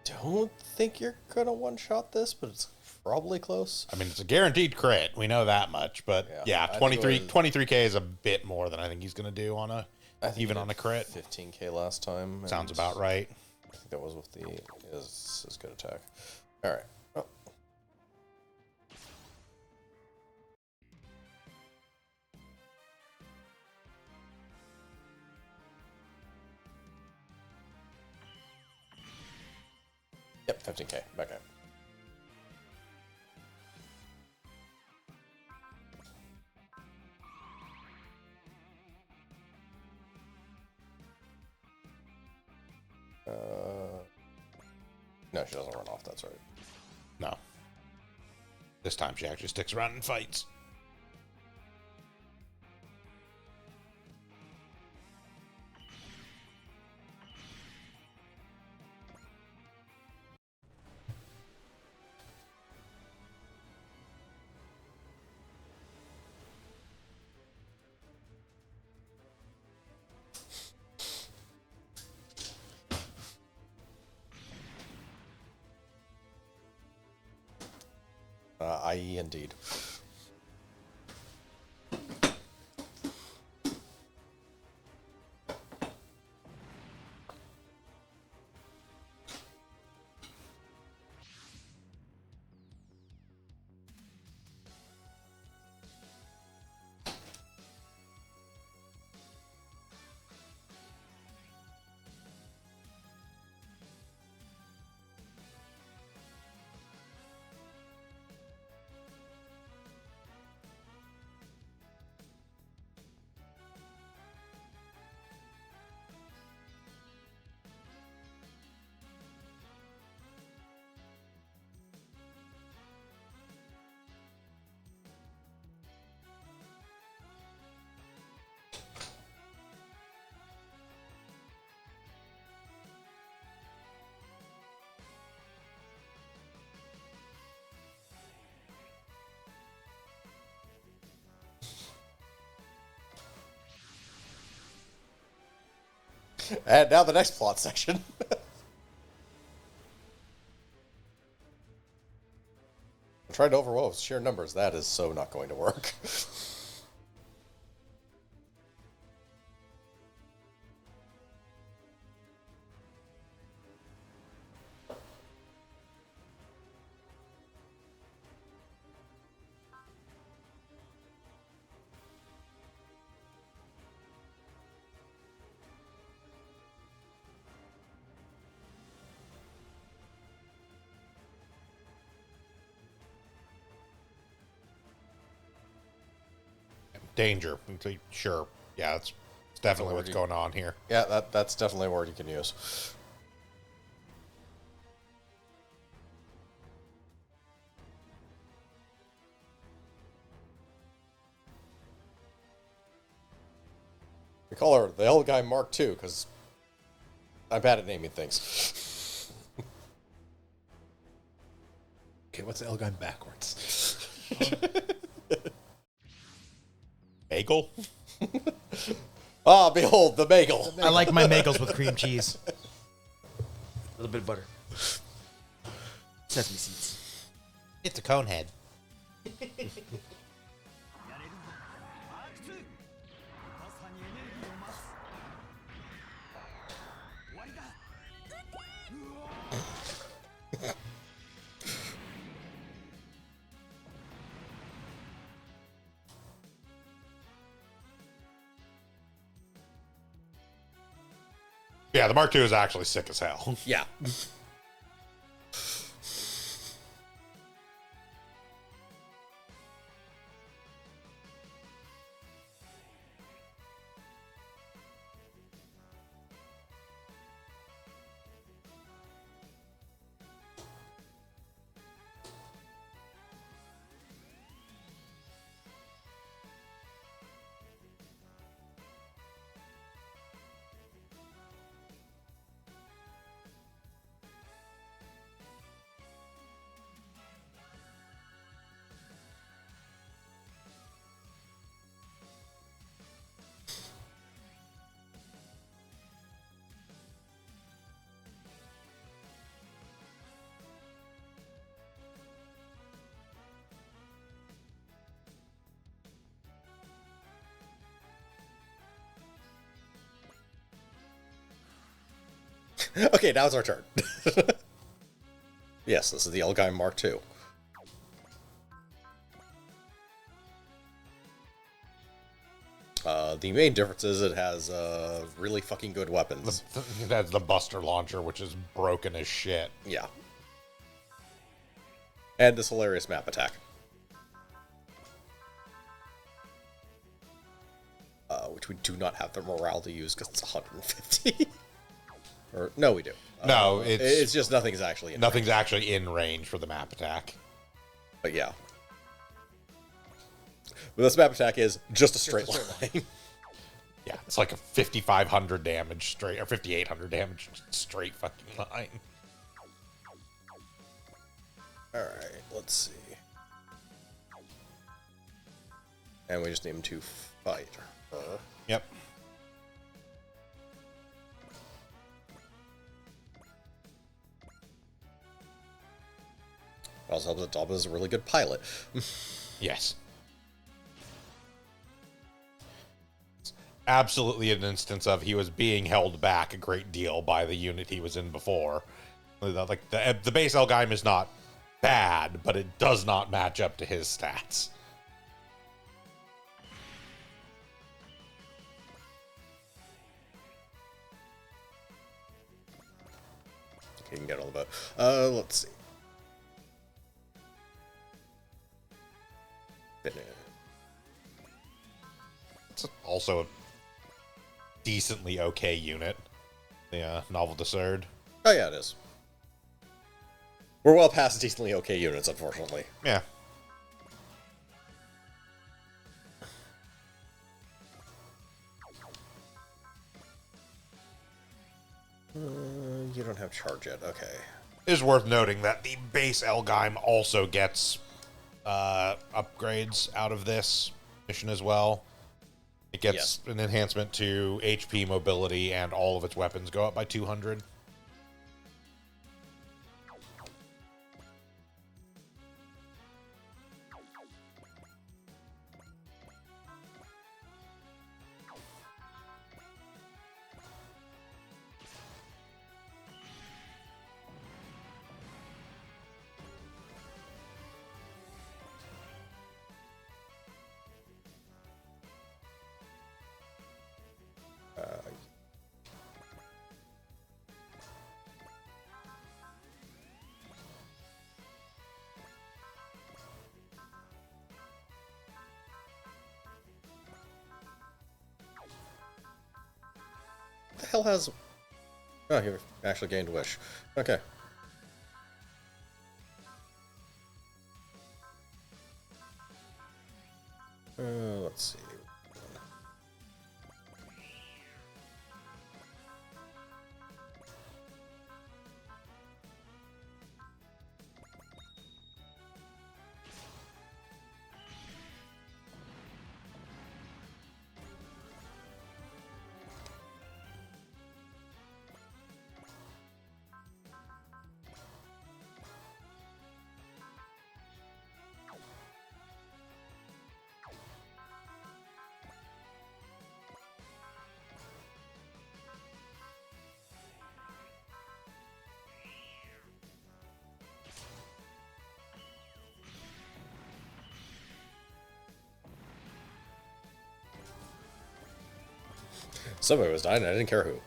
don't think you're gonna one-shot this, but it's probably close. I mean, it's a guaranteed crit. We know that much. But Yeah, yeah, I think it was- 23K is a bit more than I think he's going to do on a I think even he on did a crit. 15k last time. Sounds and about right. I think that was with his good attack. All right. Oh. Yep, 15k. Back up. No, she doesn't run off. That's right. No. This time she actually sticks around and fights. IE indeed. And now the next plot section. I'm trying to overwhelm with sheer numbers. That is so not going to work. Danger. Sure. Yeah, that's definitely what's going on here. Yeah, that's definitely a word you can use. We call her the L guy Mark II because I'm bad at naming things. Okay, what's Elgun backwards? Bagel? Ah, behold, the bagel. I like my bagels with cream cheese. A little bit of butter. Sesame seeds. It's a cone head. Yeah, the Mark II is actually sick as hell. Yeah. Okay, now it's our turn. Yes, this is the Elgime Mark II. The main difference is it has really fucking good weapons. It has the Buster Launcher, which is broken as shit. Yeah. And this hilarious map attack. Which we do not have the morale to use because it's 150. Or no, we do. No, it's just nothing's actually in nothing's range. actually in range for the map attack. But yeah. But this map attack is just a straight line. Yeah, it's like a 5,500 damage straight, or 5,800 damage straight fucking line. Alright, let's see. And we just need him to fight her. Yep. Also helps that Dalma is a really good pilot. Yes. Absolutely an instance of he was being held back a great deal by the unit he was in before. Like the base Elgime is not bad, but it does not match up to his stats. You can get on the boat. Let's see. It's also a decently okay unit. The Novel Discerd. Oh yeah, it is. We're well past decently okay units, unfortunately. Yeah. You don't have charge yet. Okay. It is worth noting that the base Elgime also gets upgrades out of this mission as well. It gets an enhancement to HP, mobility, and all of its weapons go up by 200. The hell has... Oh, you actually gained Wish. Okay. Let's see. Somebody was dying, and I didn't care who.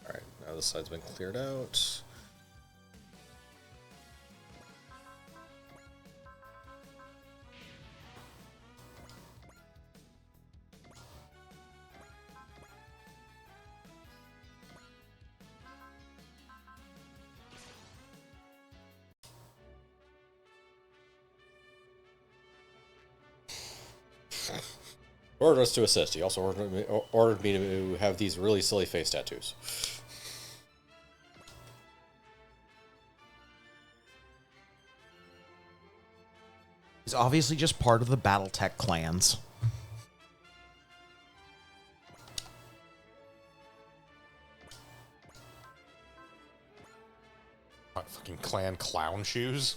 Alright, now this side's been cleared out. Ordered us to assist. He also ordered me to have these really silly face tattoos. He's obviously just part of the Battletech clans. What, fucking clan clown shoes?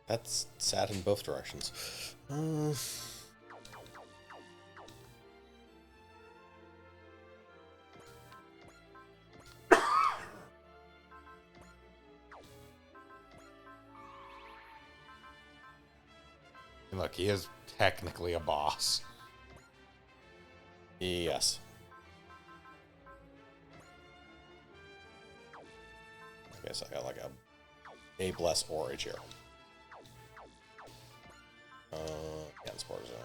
That's sad in both directions. Look, he is technically a boss. Yes. I guess I got like a bless orage here. Yeah, spores in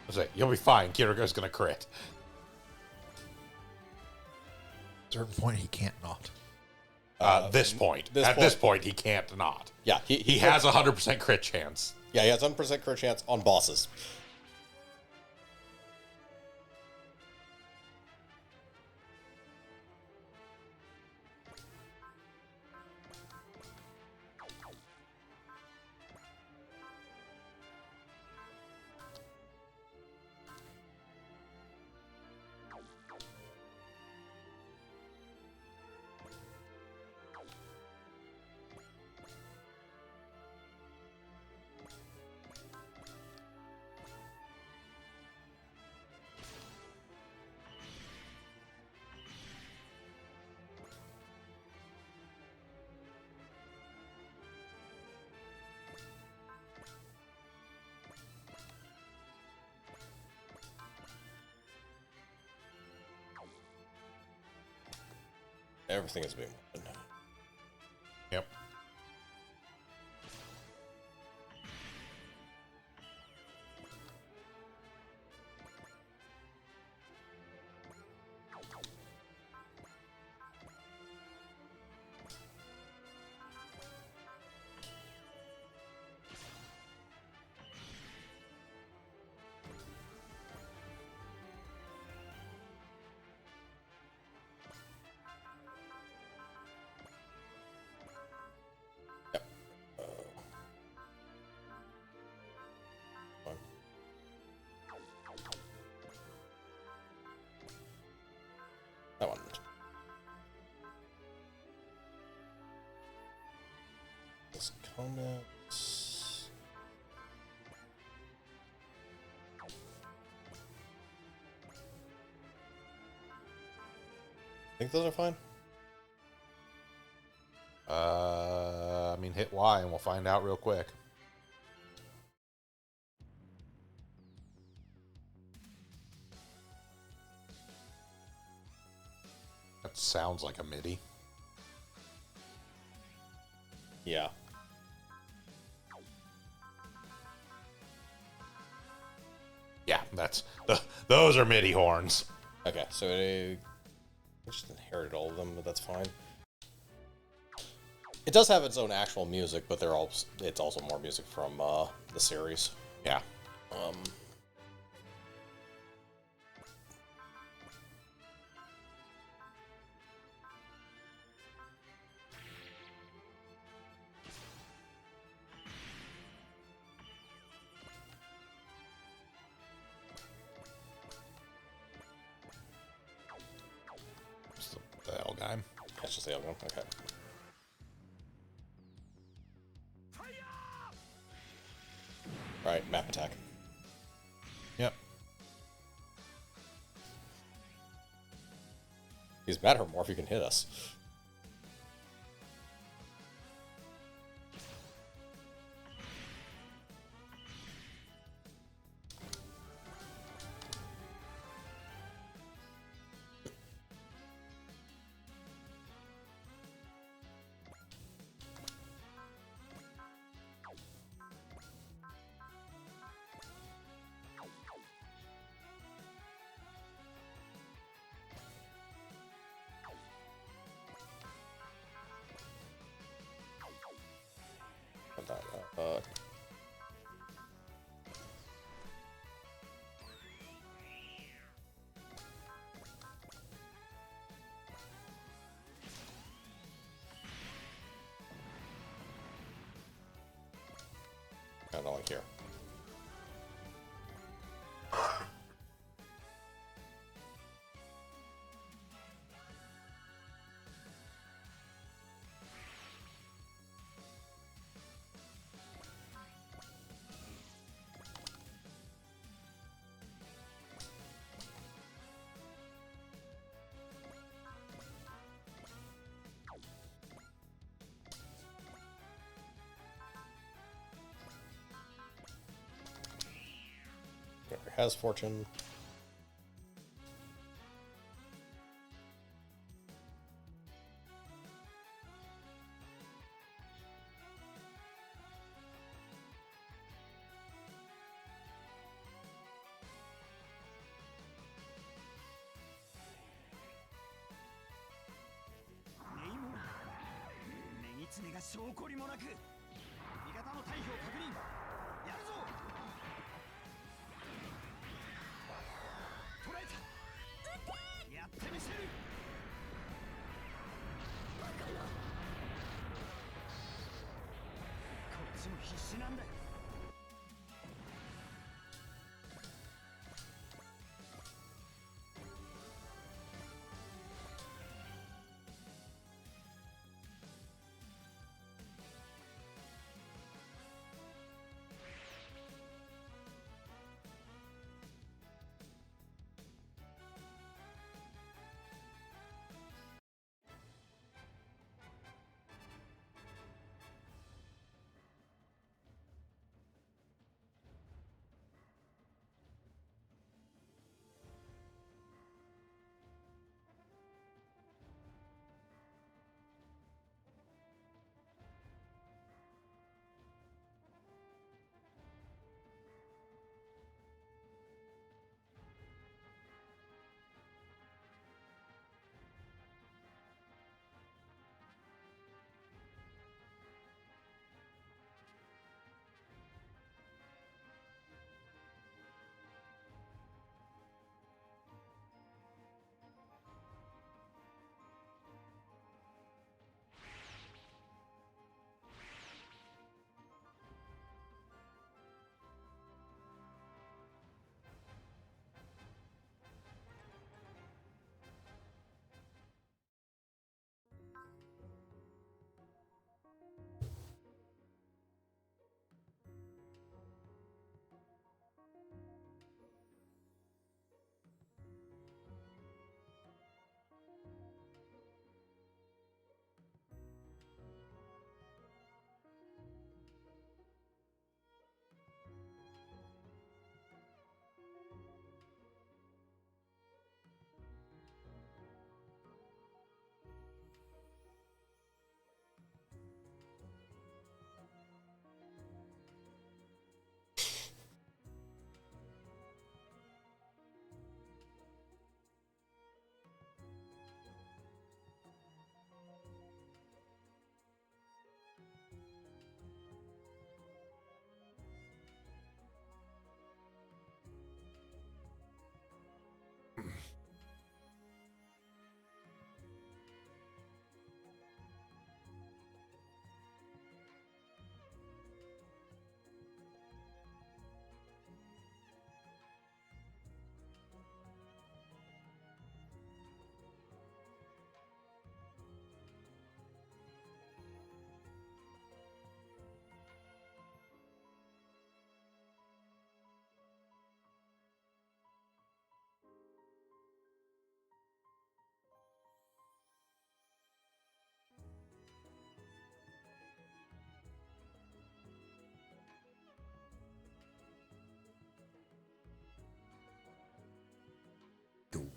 I say, you'll be fine. Kiriko's gonna crit. At a certain point, he can't not. This point. this At point. this point, he can't not. Yeah, He has a 100% crit chance. Yeah, he has 100% crit chance on bosses. Everything is being opened. Yep. That one. This comments. Think those are fine? I mean, hit Y and we'll find out real quick. That sounds like a MIDI. Yeah. Yeah, those are MIDI horns. Okay, so I just inherited all of them, but that's fine. It does have its own actual music, but it's also more music from the series. Yeah. time. That's just the other one. Okay. Alright, map attack. Yep. He's mad or more if you can hit us. Uh, kind of like here. Has fortune.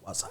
Waza.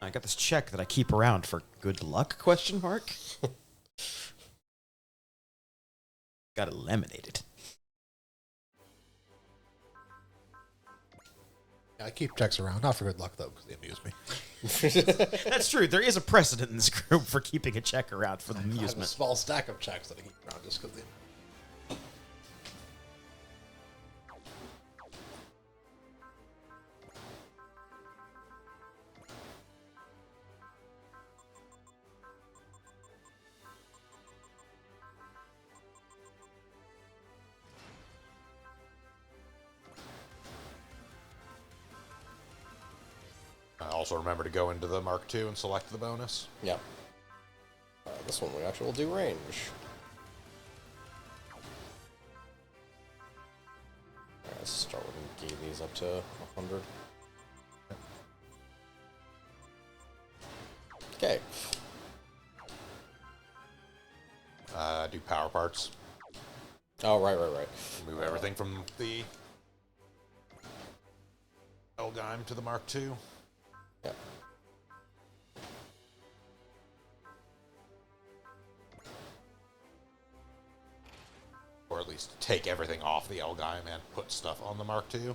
I got this check that I keep around for good luck, question mark. Got eliminated. Yeah, I keep checks around, not for good luck though, because they amuse me. That's true. There is a precedent in this group for keeping a check around for the I have a amusement. small stack of checks that I keep around just because they. Also remember to go into the Mark II and select the bonus. Yeah. This one we actually will do range. Alright, let's start with getting these up to 100. Okay. Do power parts. Oh, right. Move everything from the Elgheim to the Mark II. Yeah. Or at least take everything off the Elgheim and put stuff on the Mark II. You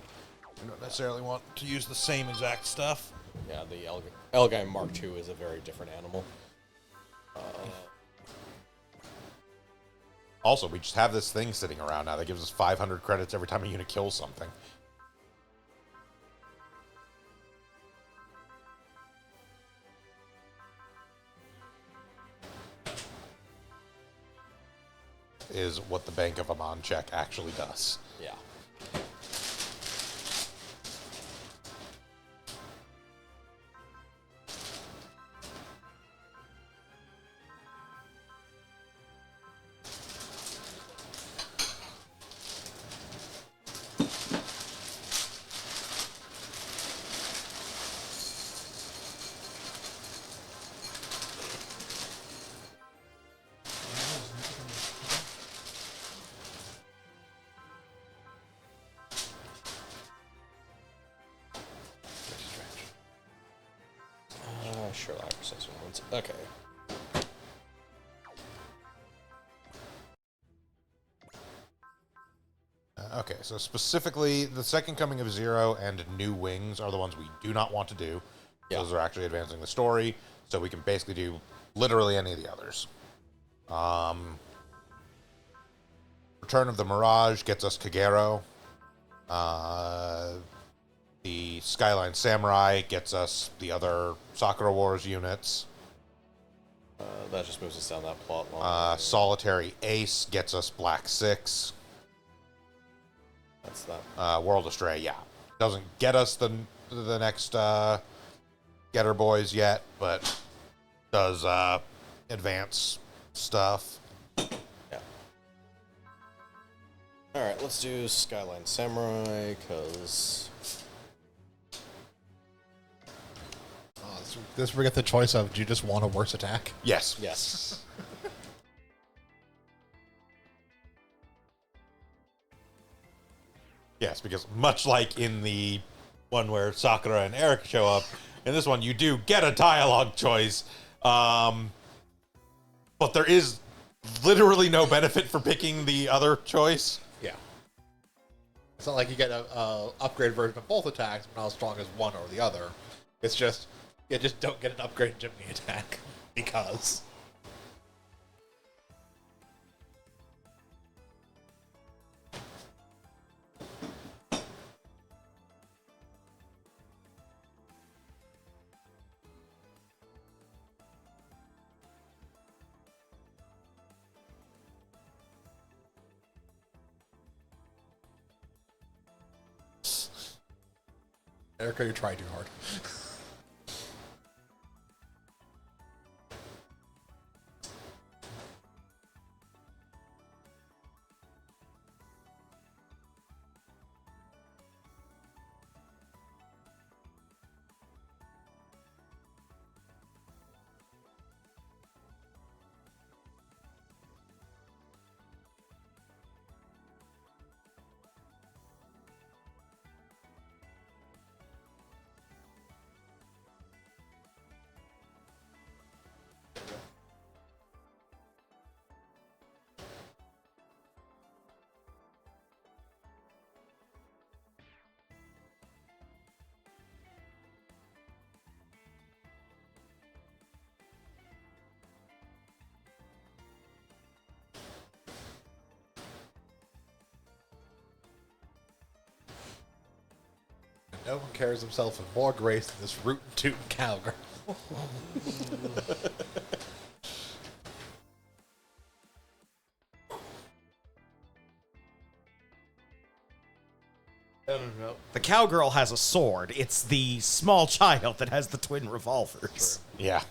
don't necessarily want to use the same exact stuff. Yeah, the Elgheim Mark II is a very different animal. Also, we just have this thing sitting around now that gives us 500 credits every time a unit kills something. Is what the Bank of Amon check actually does. Yeah. Sure, that processor ones. Okay. Okay, so specifically, the Second Coming of Zero and New Wings are the ones we do not want to do. Yeah. Those are actually advancing the story, so we can basically do literally any of the others. Return of the Mirage gets us Kagero. The Skyline Samurai gets us the other Sakura Wars units. That just moves us down that plot line. Solitary Ace gets us Black 6. That's that. World Astray, yeah. Doesn't get us the next Getter Boys yet, but does advance stuff. Yeah. Alright, let's do Skyline Samurai, because... This we get the choice of, do you just want a worse attack? Yes. Yes. Yes, because much like in the one where Sakura and Eric show up, in this one you do get a dialogue choice, but there is literally no benefit for picking the other choice. Yeah. It's not like you get a upgrade version of both attacks, but not as strong as one or the other. It's just, you just don't get an upgrade Jimmy attack. Because. Erica, you try too hard. No one carries himself with more grace than this rootin' tootin' cowgirl. The cowgirl has a sword. It's the small child that has the twin revolvers. Yeah.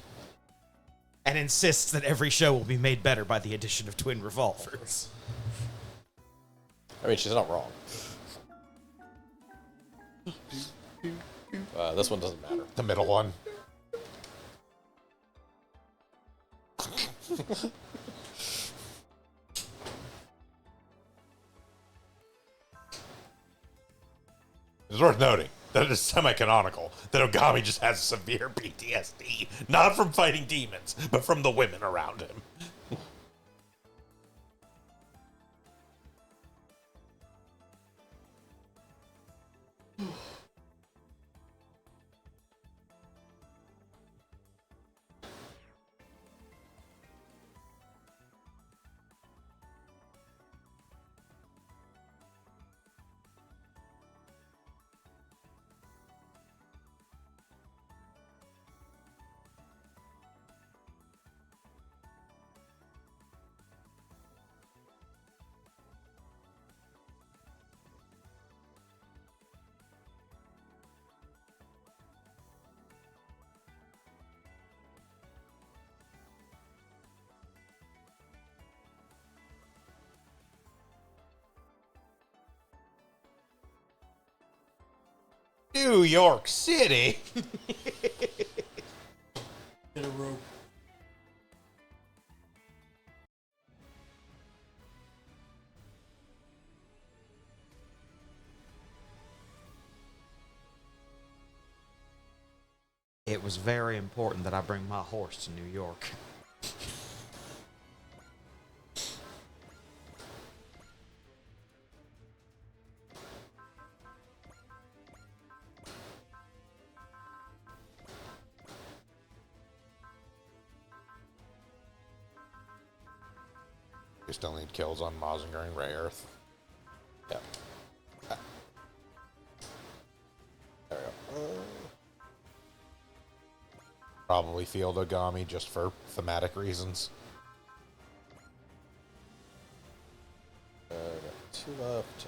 And insists that every show will be made better by the addition of twin revolvers. I mean, she's not wrong. This one doesn't matter. The middle one. It's worth noting that it is semi-canonical that Ogami just has severe PTSD, not from fighting demons, but from the women around him. New York City? Get a rope. It was very important that I bring my horse to New York. You still need kills on Mazinger and Ray Earth. Yeah. There we go. Probably Field Ogami just for thematic reasons. We got 2 left.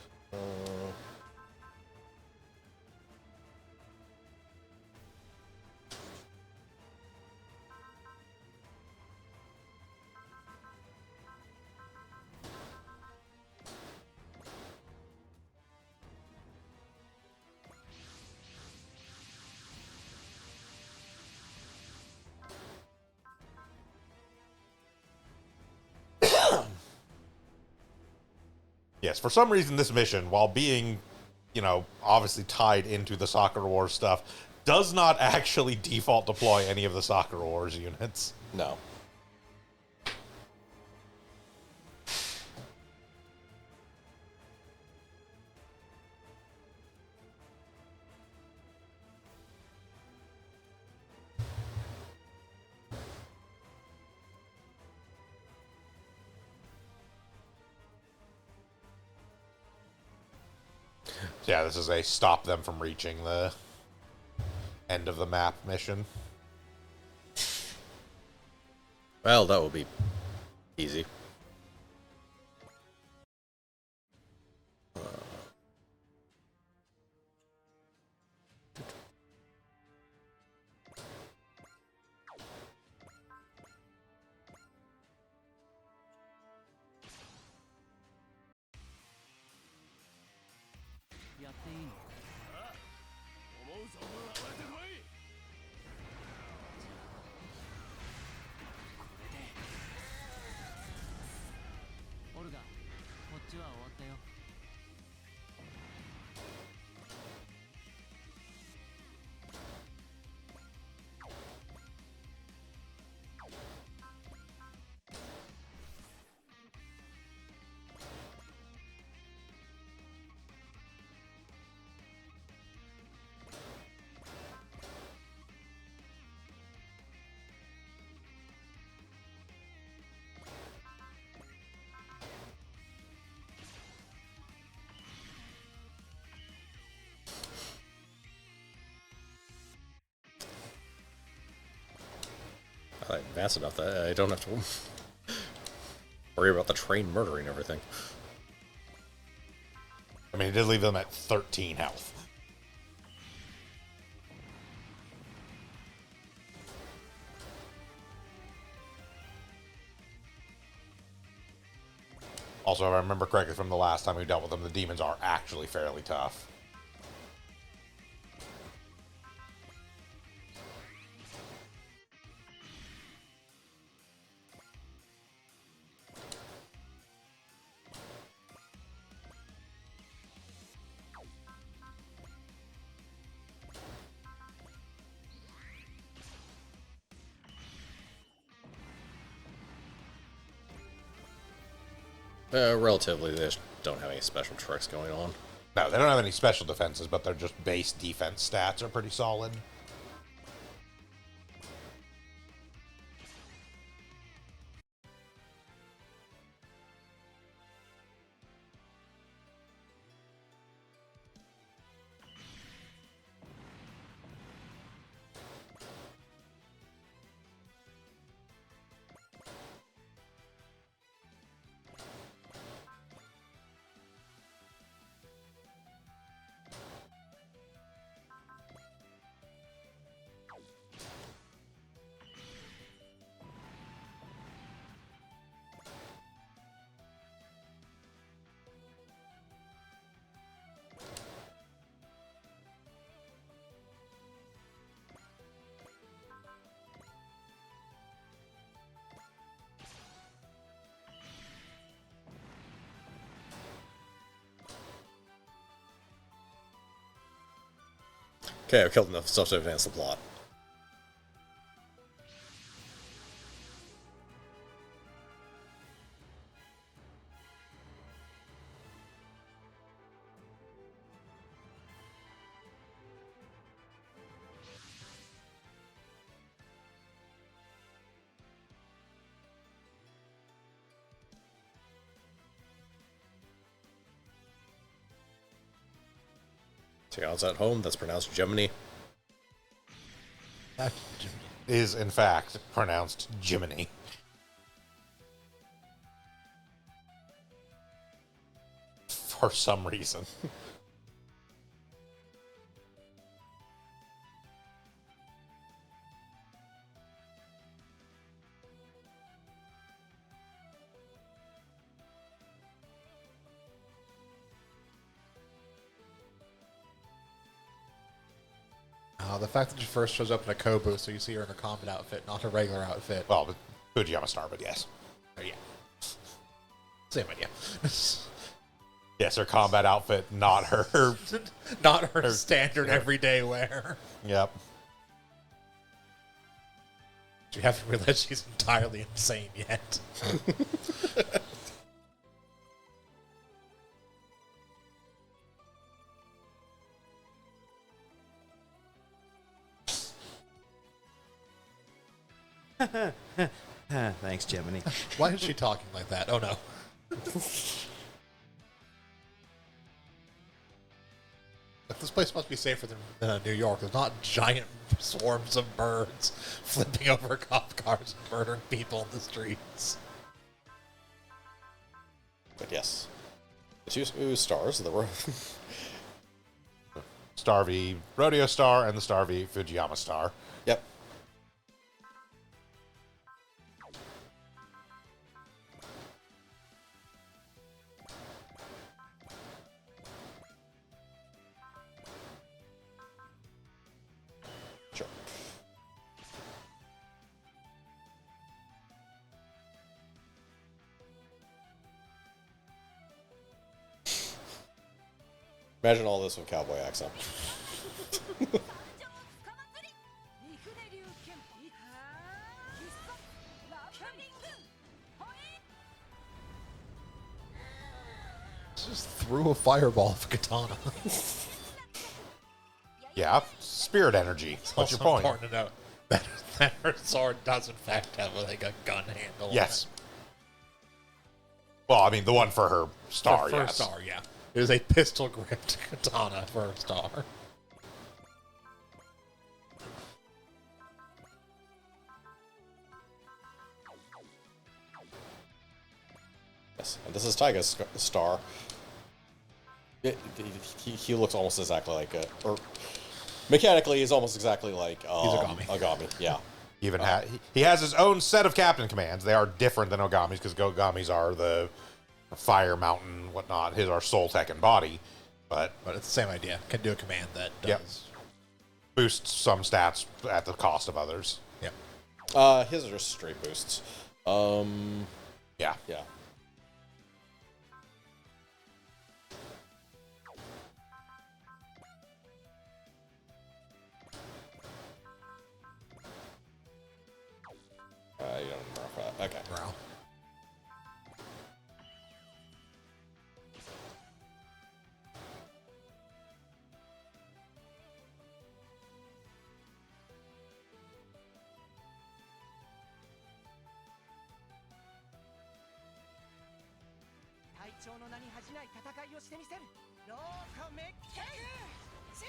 Yes, for some reason this mission, while being obviously tied into the Soccer Wars stuff, does not actually default deploy any of the Soccer Wars units. No. So yeah, this is a stop them from reaching the end of the map mission. Well, that will be easy. I advance enough that I don't have to worry about the train murdering everything. I mean, it did leave them at 13 health. Also, if I remember correctly from the last time we dealt with them, the demons are actually fairly tough. Relatively, they just don't have any special tricks going on. No, they don't have any special defenses, but their just base defense stats are pretty solid. Okay, I've killed enough stuff to advance the plot. So it's at home, that's pronounced Gemini. That is, in fact, pronounced Jiminy. For some reason. The fact that she first shows up in a Kobu, so you see her in a combat outfit, not a regular outfit. Well, but Fujiyama Star, but yes. Oh, yeah. Same idea. Yes, her combat outfit, not her. Not her standard everyday wear. Yep. You haven't realized she's entirely insane yet. Thanks, Jiminy. Why is she talking like that? Oh no. But this place must be safer than New York. There's not giant swarms of birds flipping over cop cars and murdering people in the streets. But yes. The two stars of the road. Star v Rodeo Star and the Star v Fujiyama Star. Yep. Sure. Imagine all this with cowboy accent. Just threw a fireball of katana. Yeah, spirit energy. What's your Also point? important to note that her sword does in fact have like a gun handle. on Yes. it. Well, I mean, the one for her star, For a yes. star, yeah. It is a pistol gripped katana for a star. Yes. And this is Taiga's star. He looks almost exactly like or mechanically he's almost exactly like Agami. Agami, yeah. He has his own set of captain commands. They are different than Ogami's because Ogami's are the fire, mountain, whatnot. His are soul, tech, and body. But But it's the same idea. Can do a command that Yep. does. boosts some stats at the cost of others. Yeah. His are just straight boosts. Yeah. Yeah. You don't remember for that. Okay. Morale.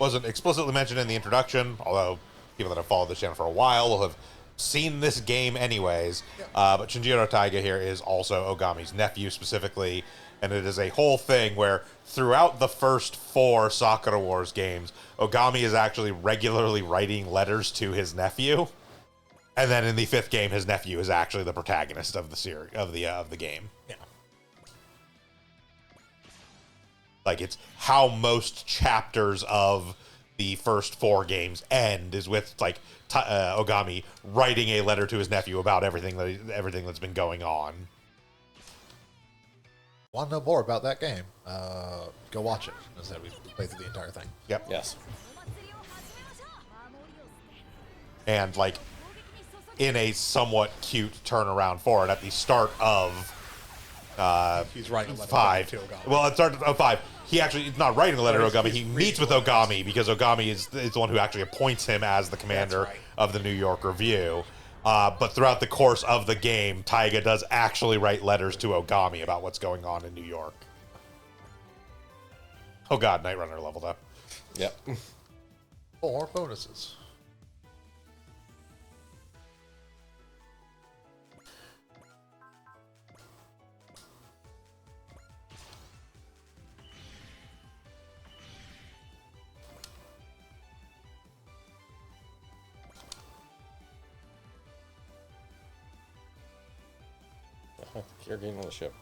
Wasn't explicitly mentioned in the introduction, although people that have followed this channel for a while will have seen this game anyways. But Shinjiro Taiga here is also Ogami's nephew specifically, and it is a whole thing where throughout the first 4 Sakura Wars games, Ogami is actually regularly writing letters to his nephew, and then in the 5th game, his nephew is actually the protagonist of the series of the game. Yeah. Like, it's how most chapters of the first 4 games end is with like Ogami writing a letter to his nephew about everything that's been going on. Want to know more about that game? Go watch it. As I said, we played through the entire thing. Yep. Yes. And like in a somewhat cute turnaround for it at the start of He's writing a letter 5. to Ogami. Well, it started of 5. He actually is not writing a letter to Ogami. He meets with Ogami because Ogami is the one who actually appoints him as the commander That's right. of the New York Review. But throughout the course of the game, Taiga does actually write letters to Ogami about what's going on in New York. Oh god, Night Runner leveled up. Yep. 4 bonuses. You're getting on the ship.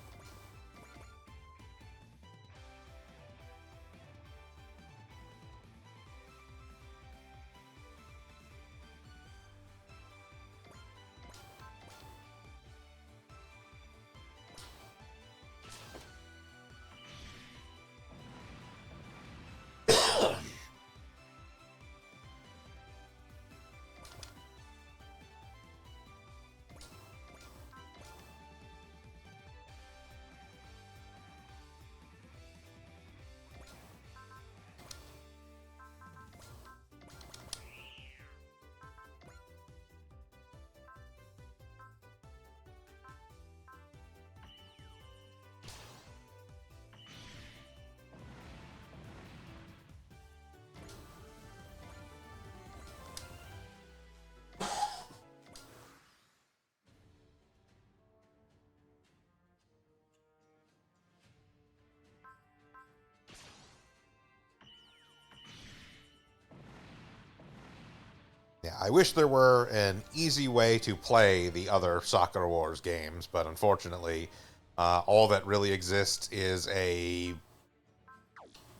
I wish there were an easy way to play the other Sakura Wars games, but unfortunately, all that really exists is a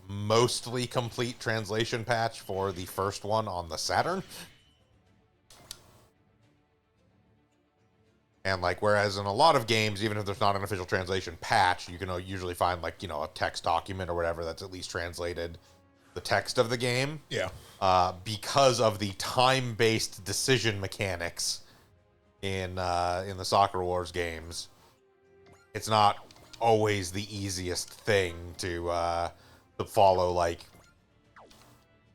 mostly complete translation patch for the first one on the Saturn. And like, whereas in a lot of games, even if there's not an official translation patch, you can usually find like, a text document or whatever that's at least translated the text of the game. Yeah. Because of the time-based decision mechanics in the Sakura Wars games, it's not always the easiest thing to follow like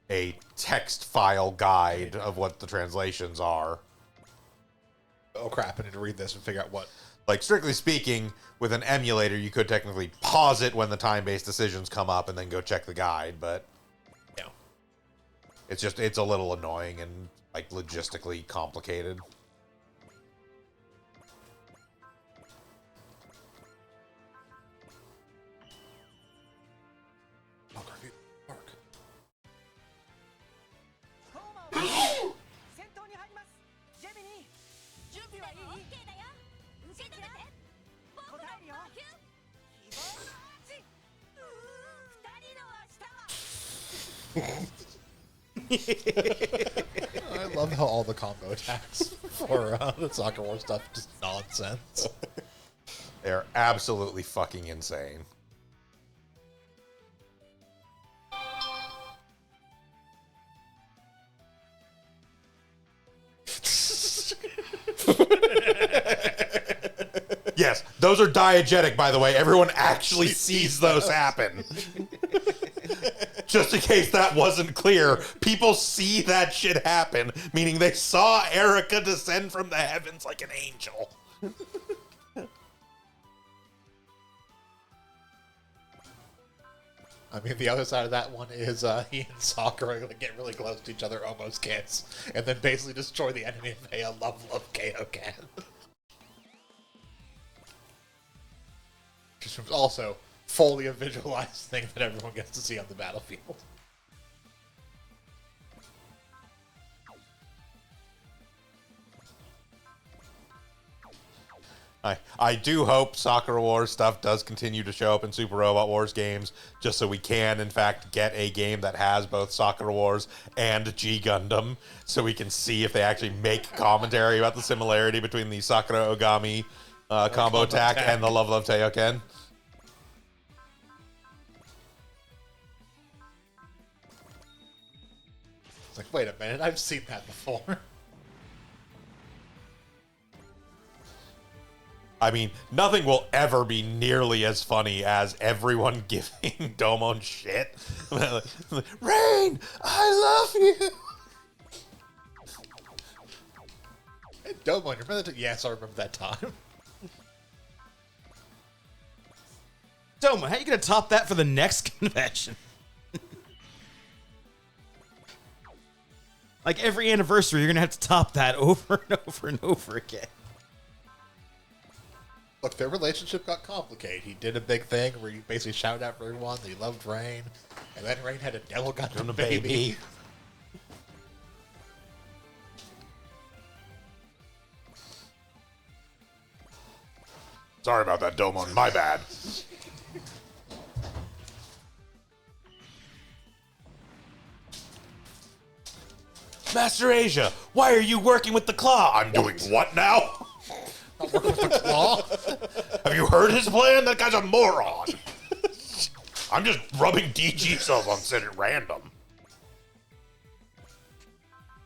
a text file guide of what the translations are. Oh crap, I need to read this and figure out what. Like, strictly speaking, with an emulator, you could technically pause it when the time-based decisions come up and then go check the guide, but Yeah. it's a little annoying and, like, logistically complicated. Oh, great. Mark. 戦闘に入りますジェミニー準備はいい OK だよ受け止めて僕の答えるよ希望のち二人の明日は I love how all the combo attacks for the Soccer War stuff just nonsense. They're absolutely fucking insane. Yes, those are diegetic, by the way. Everyone actually sees those happen. Just in case that wasn't clear, people see that shit happen, meaning they saw Erica descend from the heavens like an angel. I mean, the other side of that one is he and Sakura get really close to each other, almost kiss, and then basically destroy the enemy via Love Kaioken. Just also fully a visualized thing that everyone gets to see on the battlefield. I do hope Sakura Wars stuff does continue to show up in Super Robot Wars games, just so we can, in fact, get a game that has both Sakura Wars and G Gundam, so we can see if they actually make commentary about the similarity between the Sakura Ogami combo attack and the Love Teioken. It's like, wait a minute, I've seen that before. I mean, nothing will ever be nearly as funny as everyone giving Domon shit. Rain, I love you. Hey, Domon, you remember that? Yes, I remember that time. Doma, how you gonna top that for the next convention? Like every anniversary, you're gonna have to top that over and over and over again. Look, their relationship got complicated. He did a big thing where he basically shouted out for everyone that he loved Rain, and then Rain had a Devil Gundam baby. Sorry about that, Domon. My bad. Master Asia, why are you working with the claw? I'm doing what now? Not working with the claw. Have you heard his plan? That guy's a moron. I'm just rubbing DG cells on shit at random.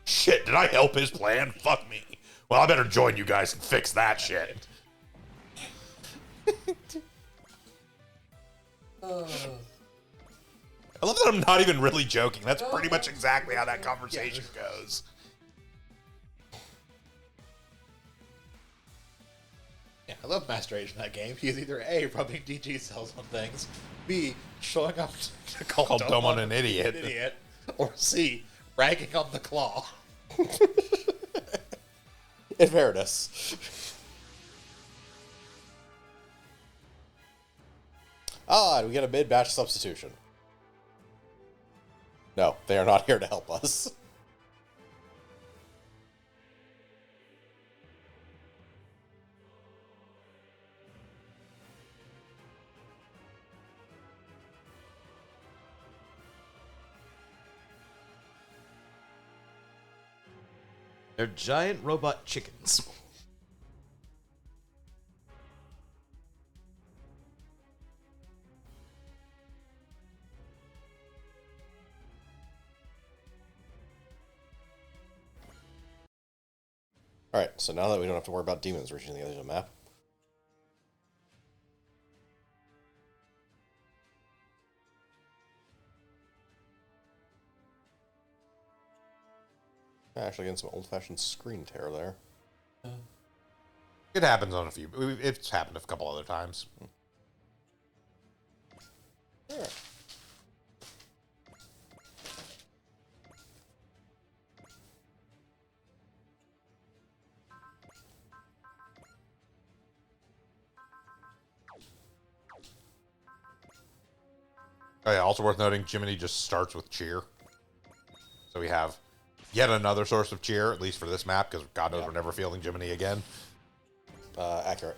Shit, did I help his plan? Fuck me. Well, I better join you guys and fix that shit. I love that I'm not even really joking. That's pretty much exactly how that conversation goes. Yeah, I love Master Age in that game. He's either A, rubbing DG cells on things, B, showing up to call Domon an idiot. or C, ragging on the claw. In fairness. Ah, we get a mid-batch substitution. No, they are not here to help us. They're giant robot chickens. Alright, so now that we don't have to worry about demons reaching the edge of the map. Actually getting some old-fashioned screen tear there. It happens on a few. It's happened a couple other times. Alright. Oh yeah, also worth noting, Jiminy just starts with cheer. So we have yet another source of cheer, at least for this map, because God knows we're never fielding Jiminy again. Accurate.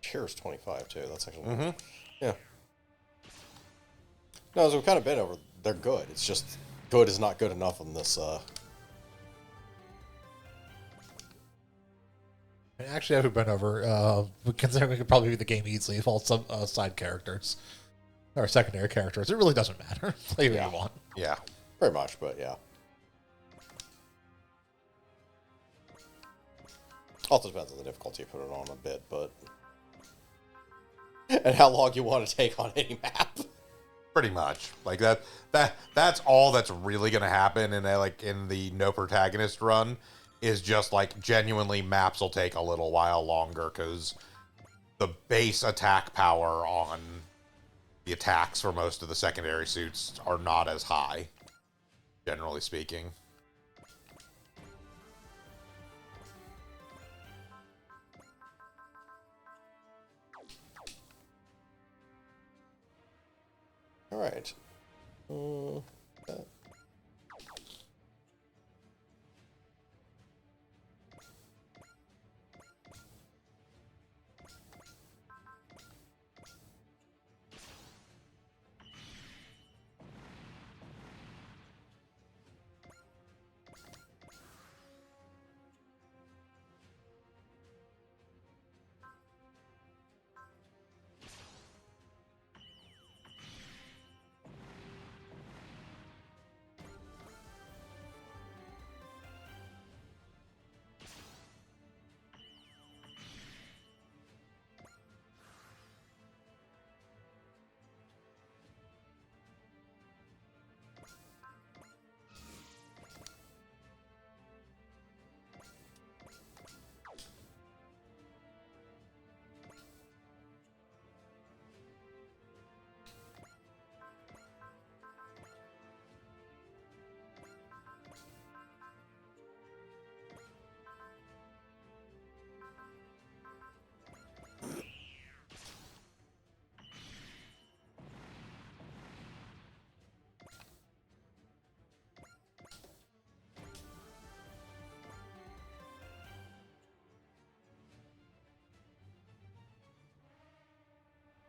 Cheer's 25 too. That's actually yeah. No, as we've kind of been over, they're good. It's just good is not good enough on this. Actually, I've been over. Considering we could probably be the game easily with all some side characters or secondary characters, it really doesn't matter. Play who you want. Yeah. Very much, but yeah. Also depends on the difficulty you put it on a bit, but and how long you want to take on any map. Pretty much. Like that's all that's really gonna happen in the no protagonist run is just like genuinely maps will take a little while longer because the base attack power on the attacks for most of the secondary suits are not as high, generally speaking. All right.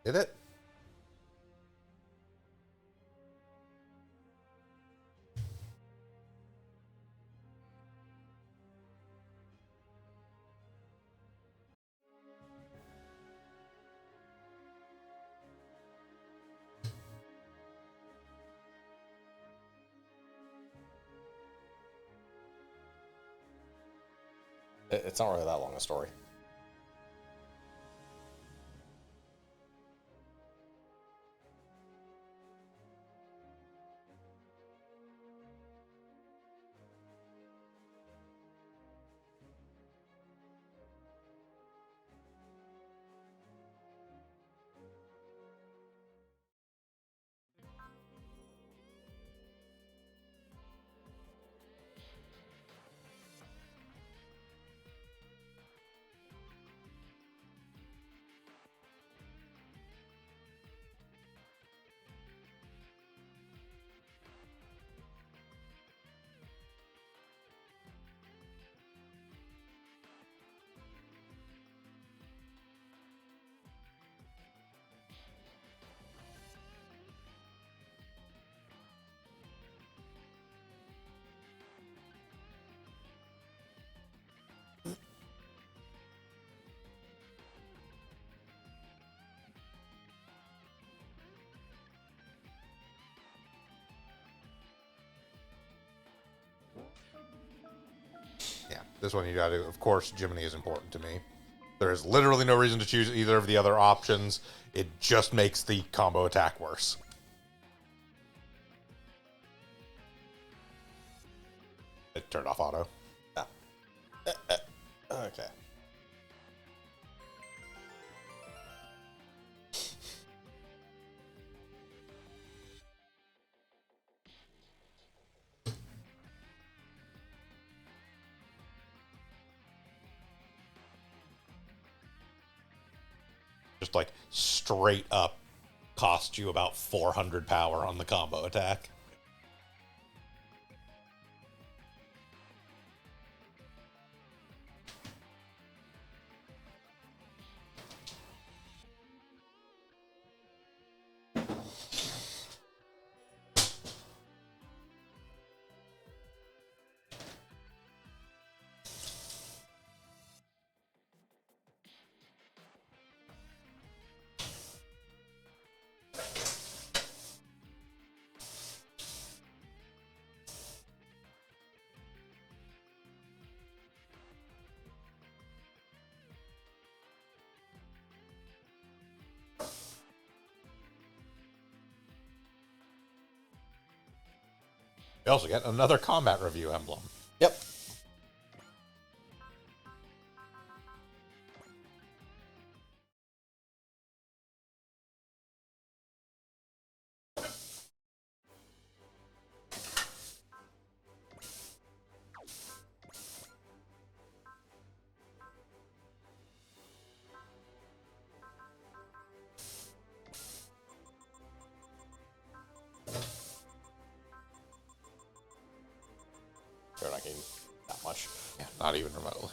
Did it? It's not really that long a story. This one you got to, of course, Jiminy is important to me. There is literally no reason to choose either of the other options. It just makes the combo attack worse. It turned off auto. Okay. Just like straight up cost you about 400 power on the combo attack. You also get another combat review emblem. Yep. They're not getting that much. Yeah, not even remotely.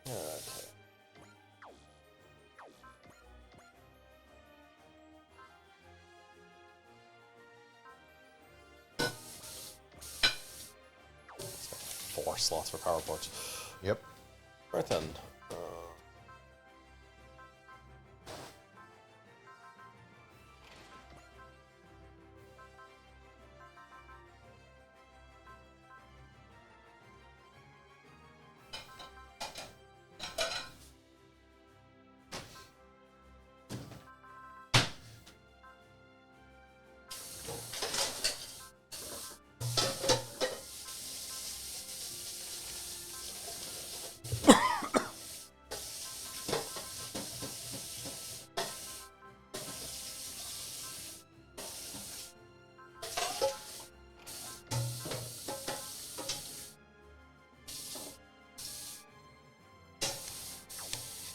Okay. Four slots for power ports. Yep. Right then.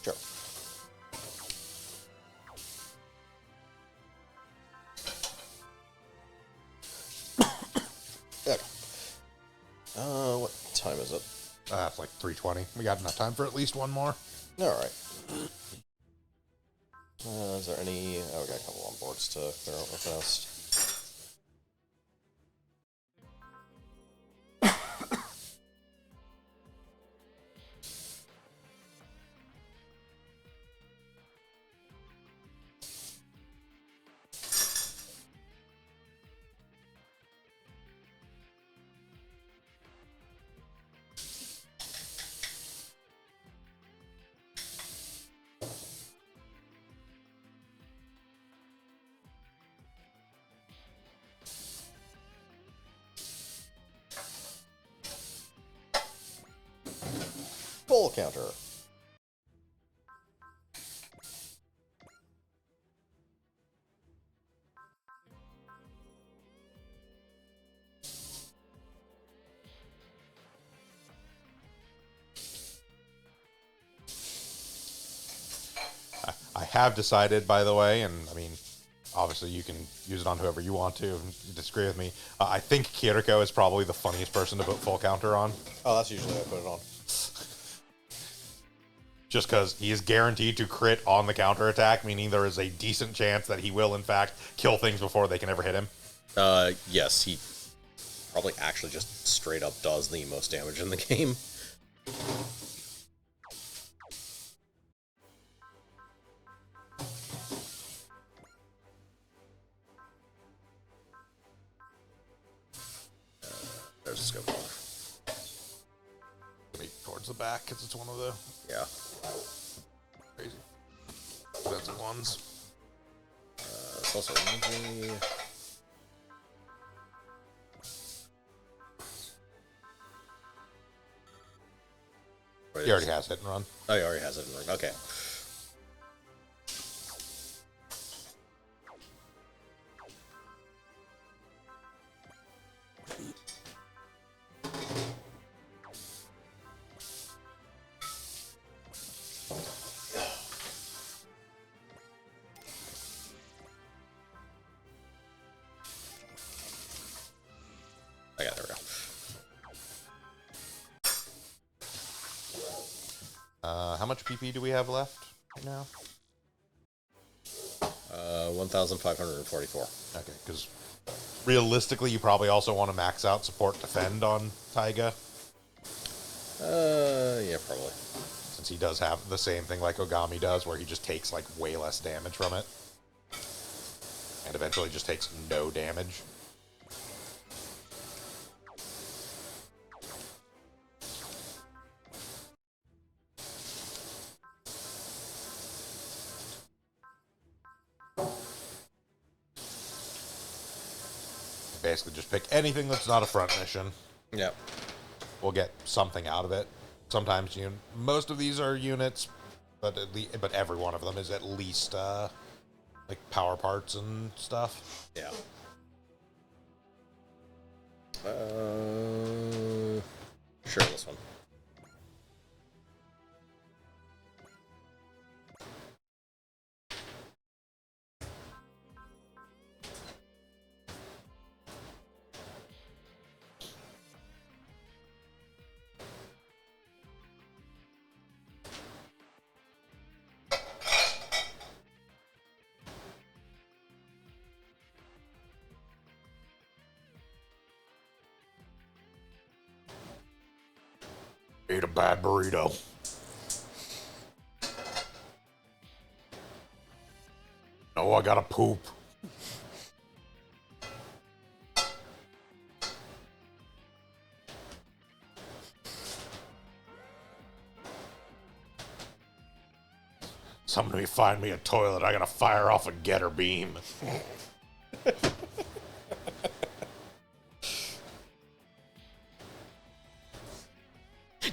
Sure. Okay. What time is it? It's like 3:20. We got enough time for at least one more. All right. Is there any? Oh, we got a couple on boards to clear out real fast. Full counter. I have decided, by the way, and I mean, obviously you can use it on whoever you want to if you disagree with me. I think Kiriko is probably the funniest person to put full counter on. Oh, that's usually how I put it on. Just because he is guaranteed to crit on the counter attack, meaning there is a decent chance that he will, in fact, kill things before they can ever hit him. Yes, he probably actually just straight up does the most damage in the game. There's a scope off. Maybe towards the back, because it's one of the Yeah. crazy expensive ones. It's also energy. He already has hit and run. Oh, he already has it in ring. Okay. Okay, there we go. How much PP do we have left right now? 1,544. Okay, because realistically, you probably also want to max out support defend on Taiga, Yeah, probably. since he does have the same thing like Ogami does, where he just takes like way less damage from it, and eventually just takes no damage. Basically, just pick anything that's not a front mission. Yep. We'll get something out of it. Sometimes most of these are units, but but every one of them is at least like power parts and stuff. Yeah. Sure, this one. Eat a bad burrito. No, I gotta poop. Somebody find me a toilet. I gotta fire off a getter beam.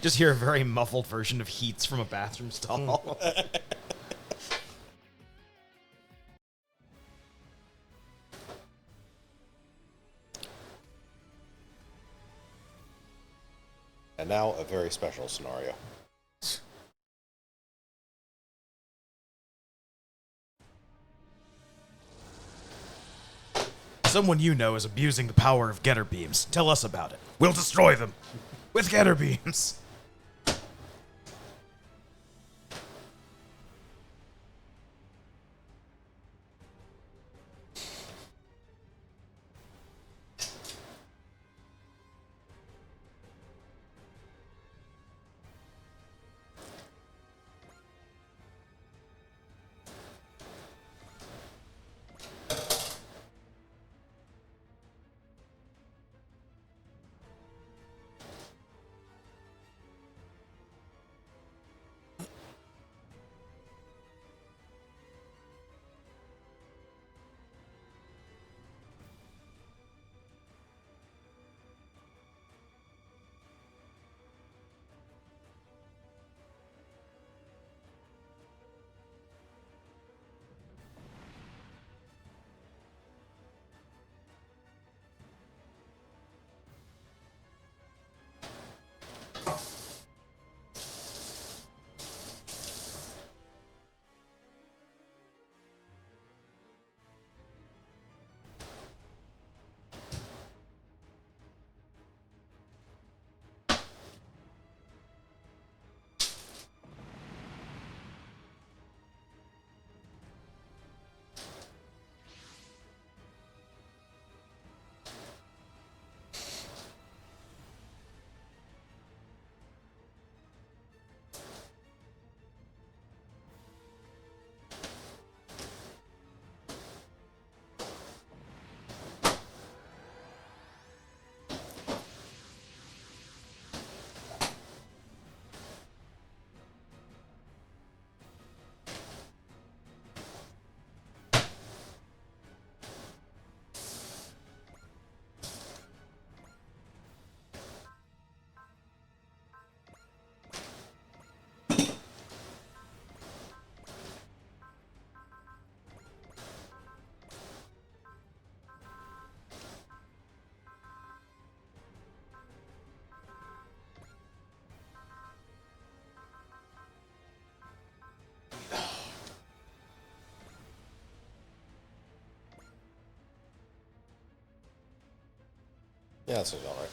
Just hear a very muffled version of Heats from a bathroom stall. And now a very special scenario. Someone you know is abusing the power of getter beams. Tell us about it. We'll destroy them with getter beams. Yeah, that seems alright.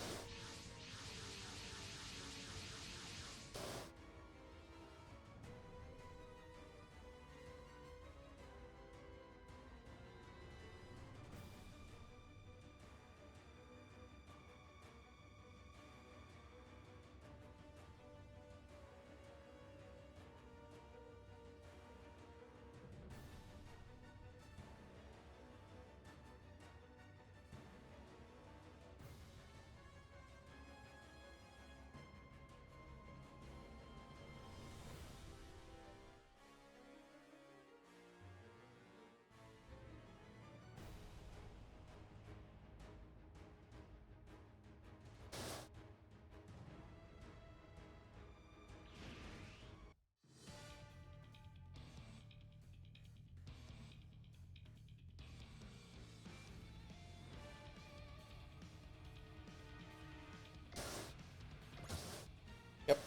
Yep.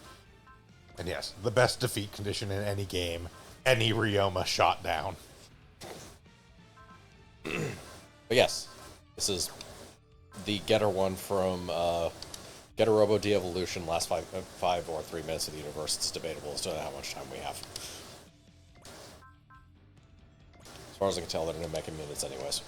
And yes, the best defeat condition in any game, any Ryoma shot down. But yes, this is the Getter one from Getter Robo De-Evolution. Last 5 or 3 minutes of the universe. It's debatable as to how much time we have. As far as I can tell, they're going to make minutes anyways.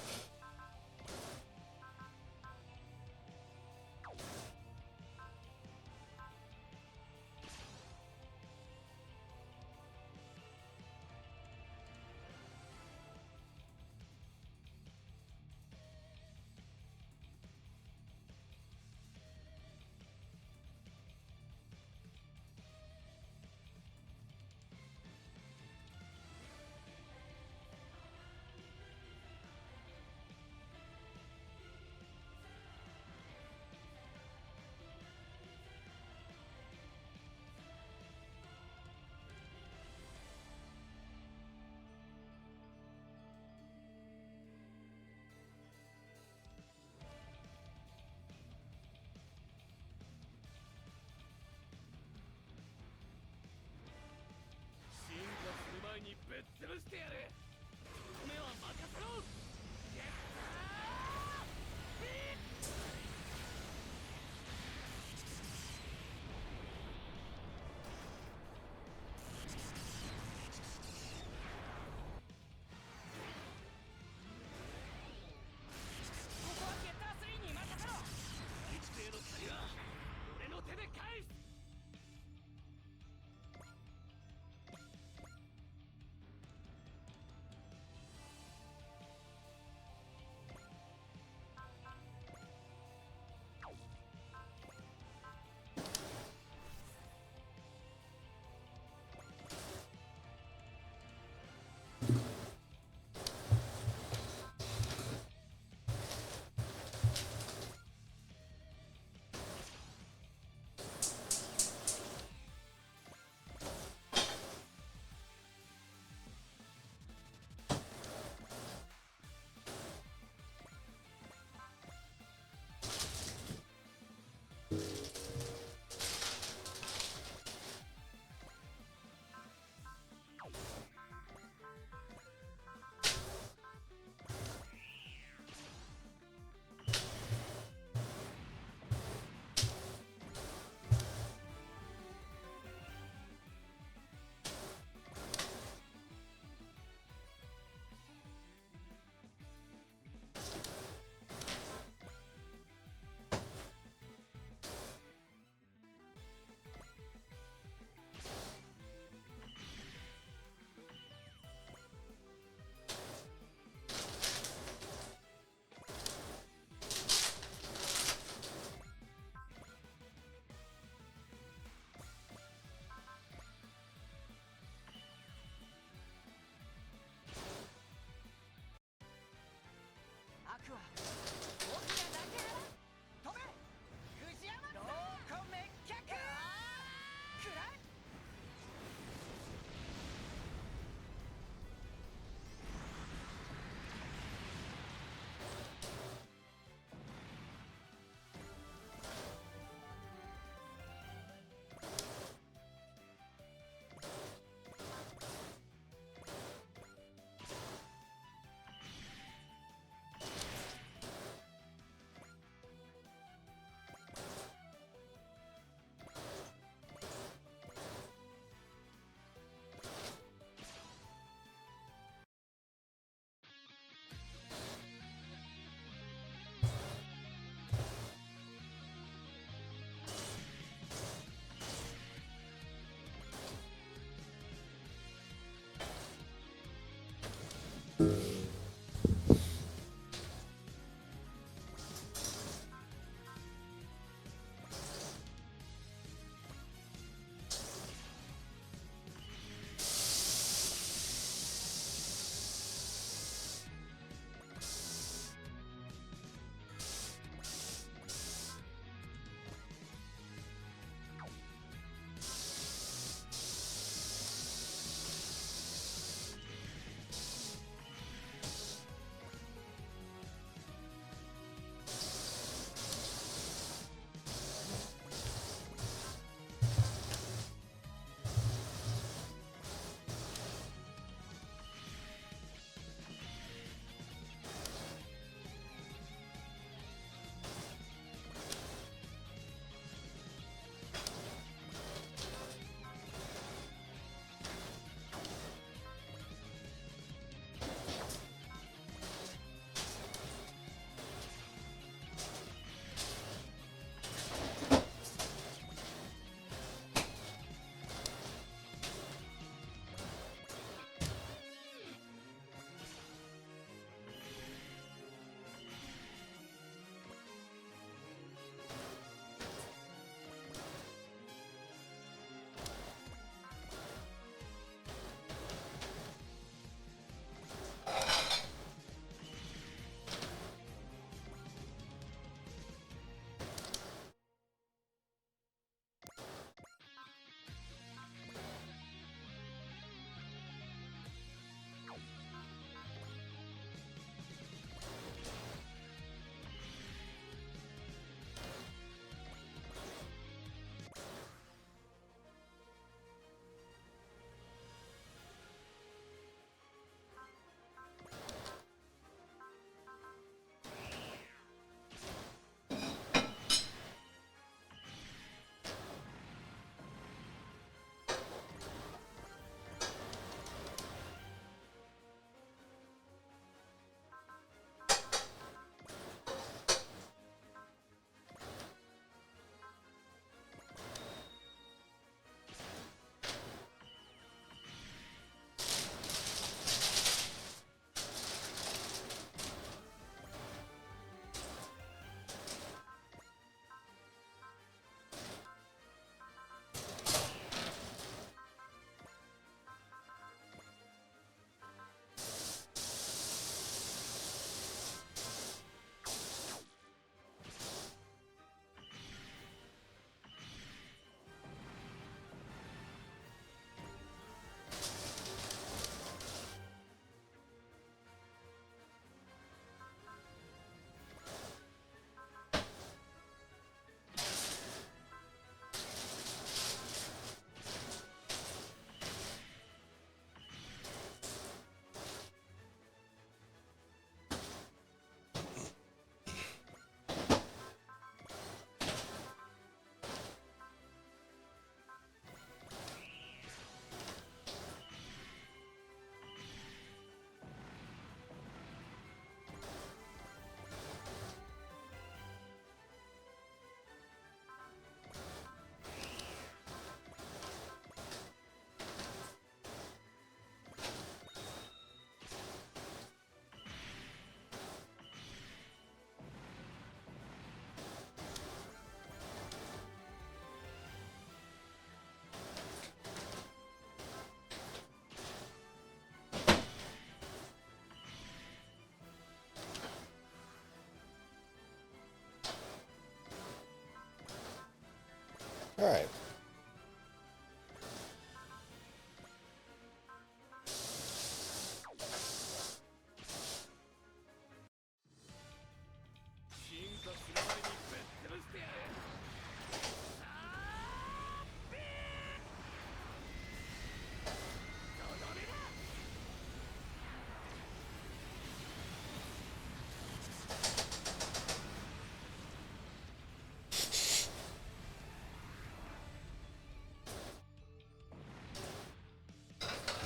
All right.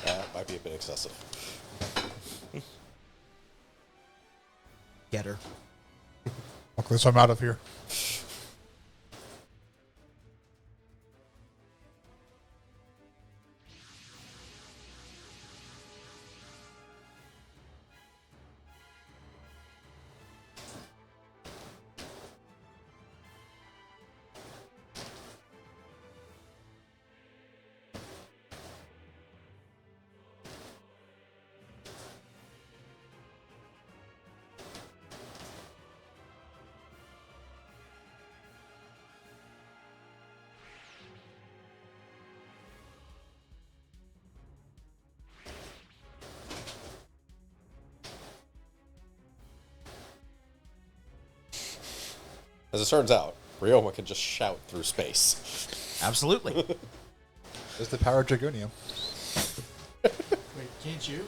That might be a bit excessive. Get her. Luckily, so I'm out of here. As it turns out, Ryoma can just shout through space. Absolutely. There's the power of Dragonium. Wait, can't you?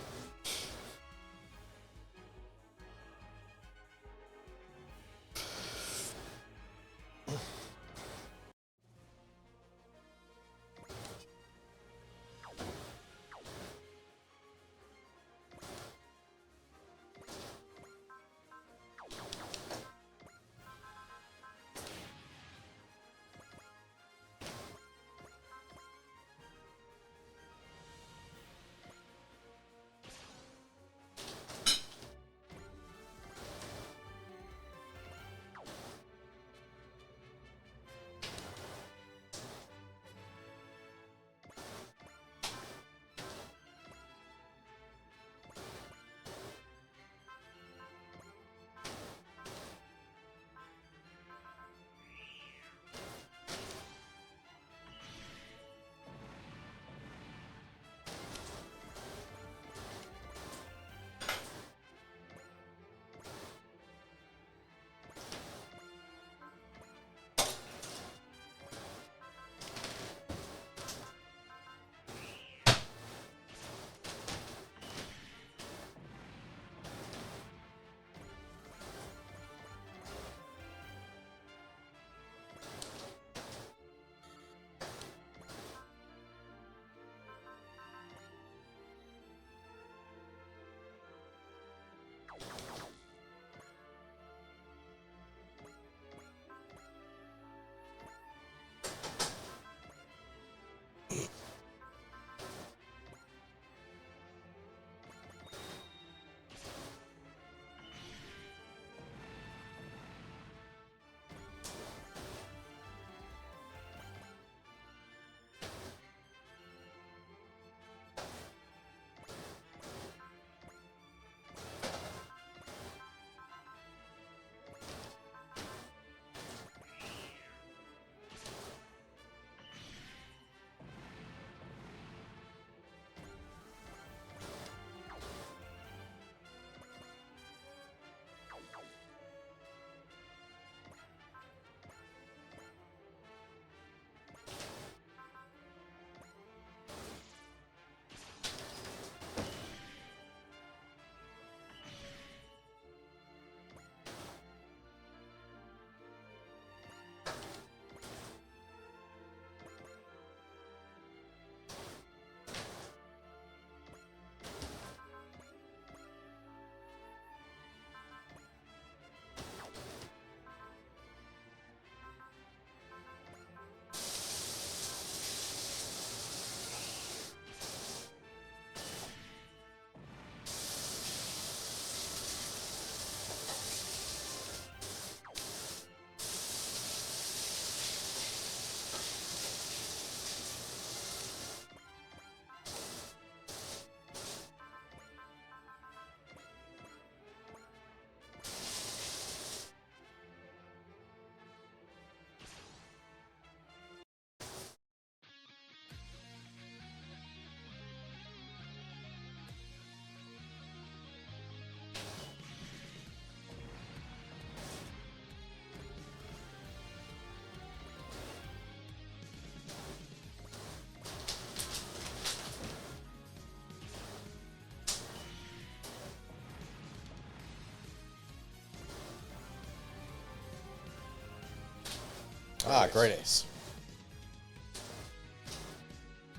Great Ace.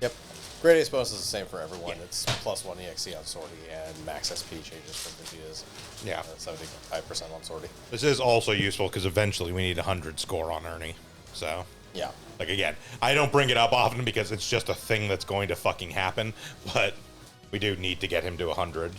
Yep. Great Ace bonus is the same for everyone. It's +1 EXE on Sortie, and max SP changes from Vegeta's. Yeah. 75% on Sortie. This is also useful because eventually we need 100 score on Ernie. So, Yeah. like, again, I don't bring it up often because it's just a thing that's going to fucking happen, but we do need to get him to 100.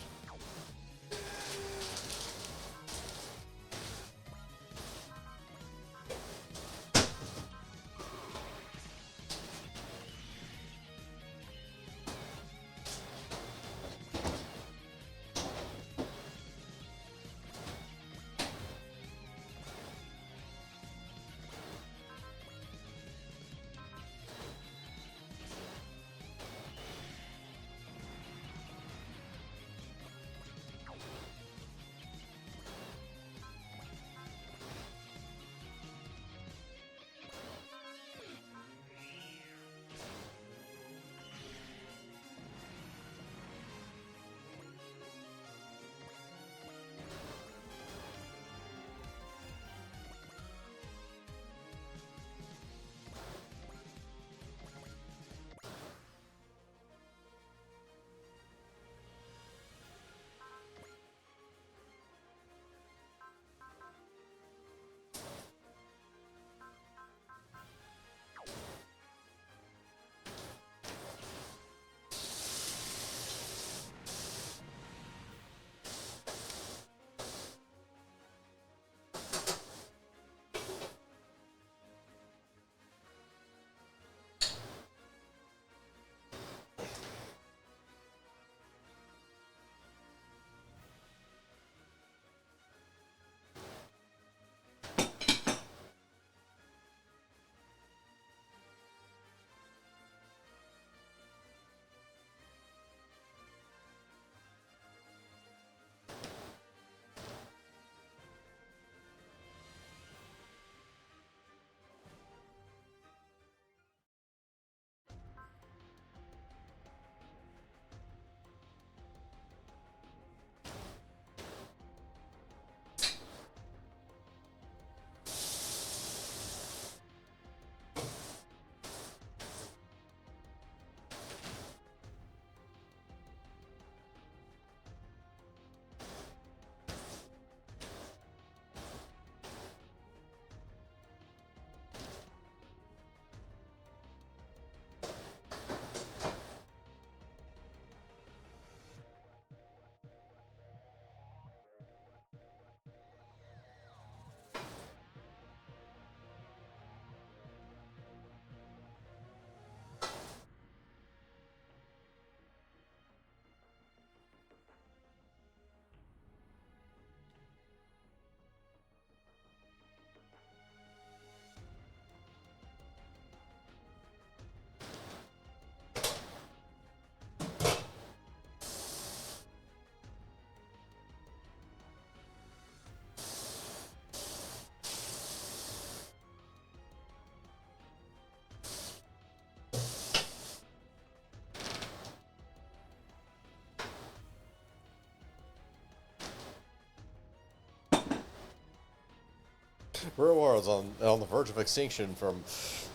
Real World's on the verge of extinction from,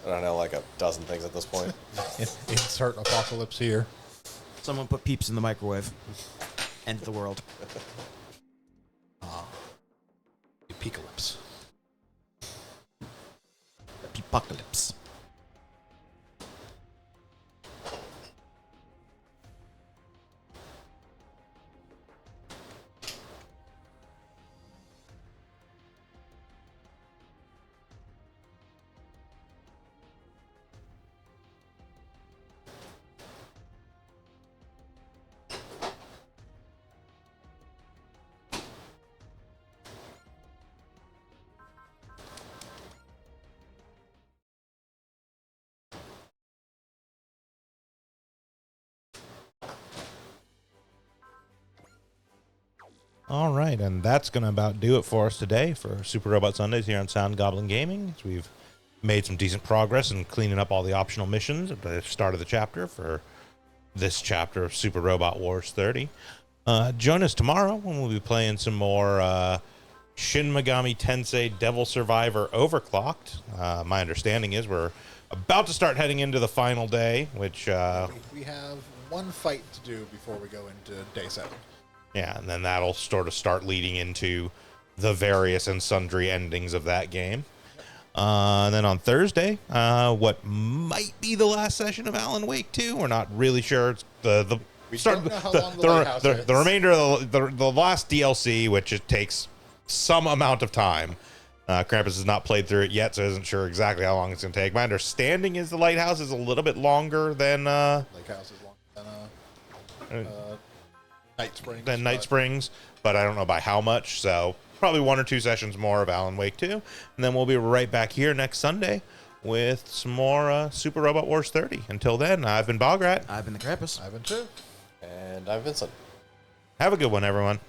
I don't know, like a dozen things at this point. Insert apocalypse here. Someone put Peeps in the microwave. End the world. Apocalypse. Apocalypse. All right, and that's going to about do it for us today for Super Robot Sundays here on Sound Goblin Gaming. We've made some decent progress in cleaning up all the optional missions at the start of the chapter for this chapter of Super Robot Wars 30. Join us tomorrow when we'll be playing some more Shin Megami Tensei Devil Survivor Overclocked. My understanding is we're about to start heading into the final day, which We have one fight to do before we go into day 7. yeah, and then that'll sort of start leading into the various and sundry endings of that game. And then on Thursday, what might be the last session of Alan Wake 2. We're not really sure. It's the don't know how long the lighthouse is. the remainder of the last DLC, which it takes some amount of time. Krampus has not played through it yet, so isn't sure exactly how long it's going to take. My understanding is the Lighthouse is a little bit longer than Lighthouse is longer than Night Springs. But I don't know by how much. So probably 1 or 2 sessions more of Alan Wake 2, and then we'll be right back here next Sunday with some more Super Robot Wars 30. Until then, I've been Bograt. I've been the Krampus. I've been too. And I'm Vincent. Have a good one, everyone.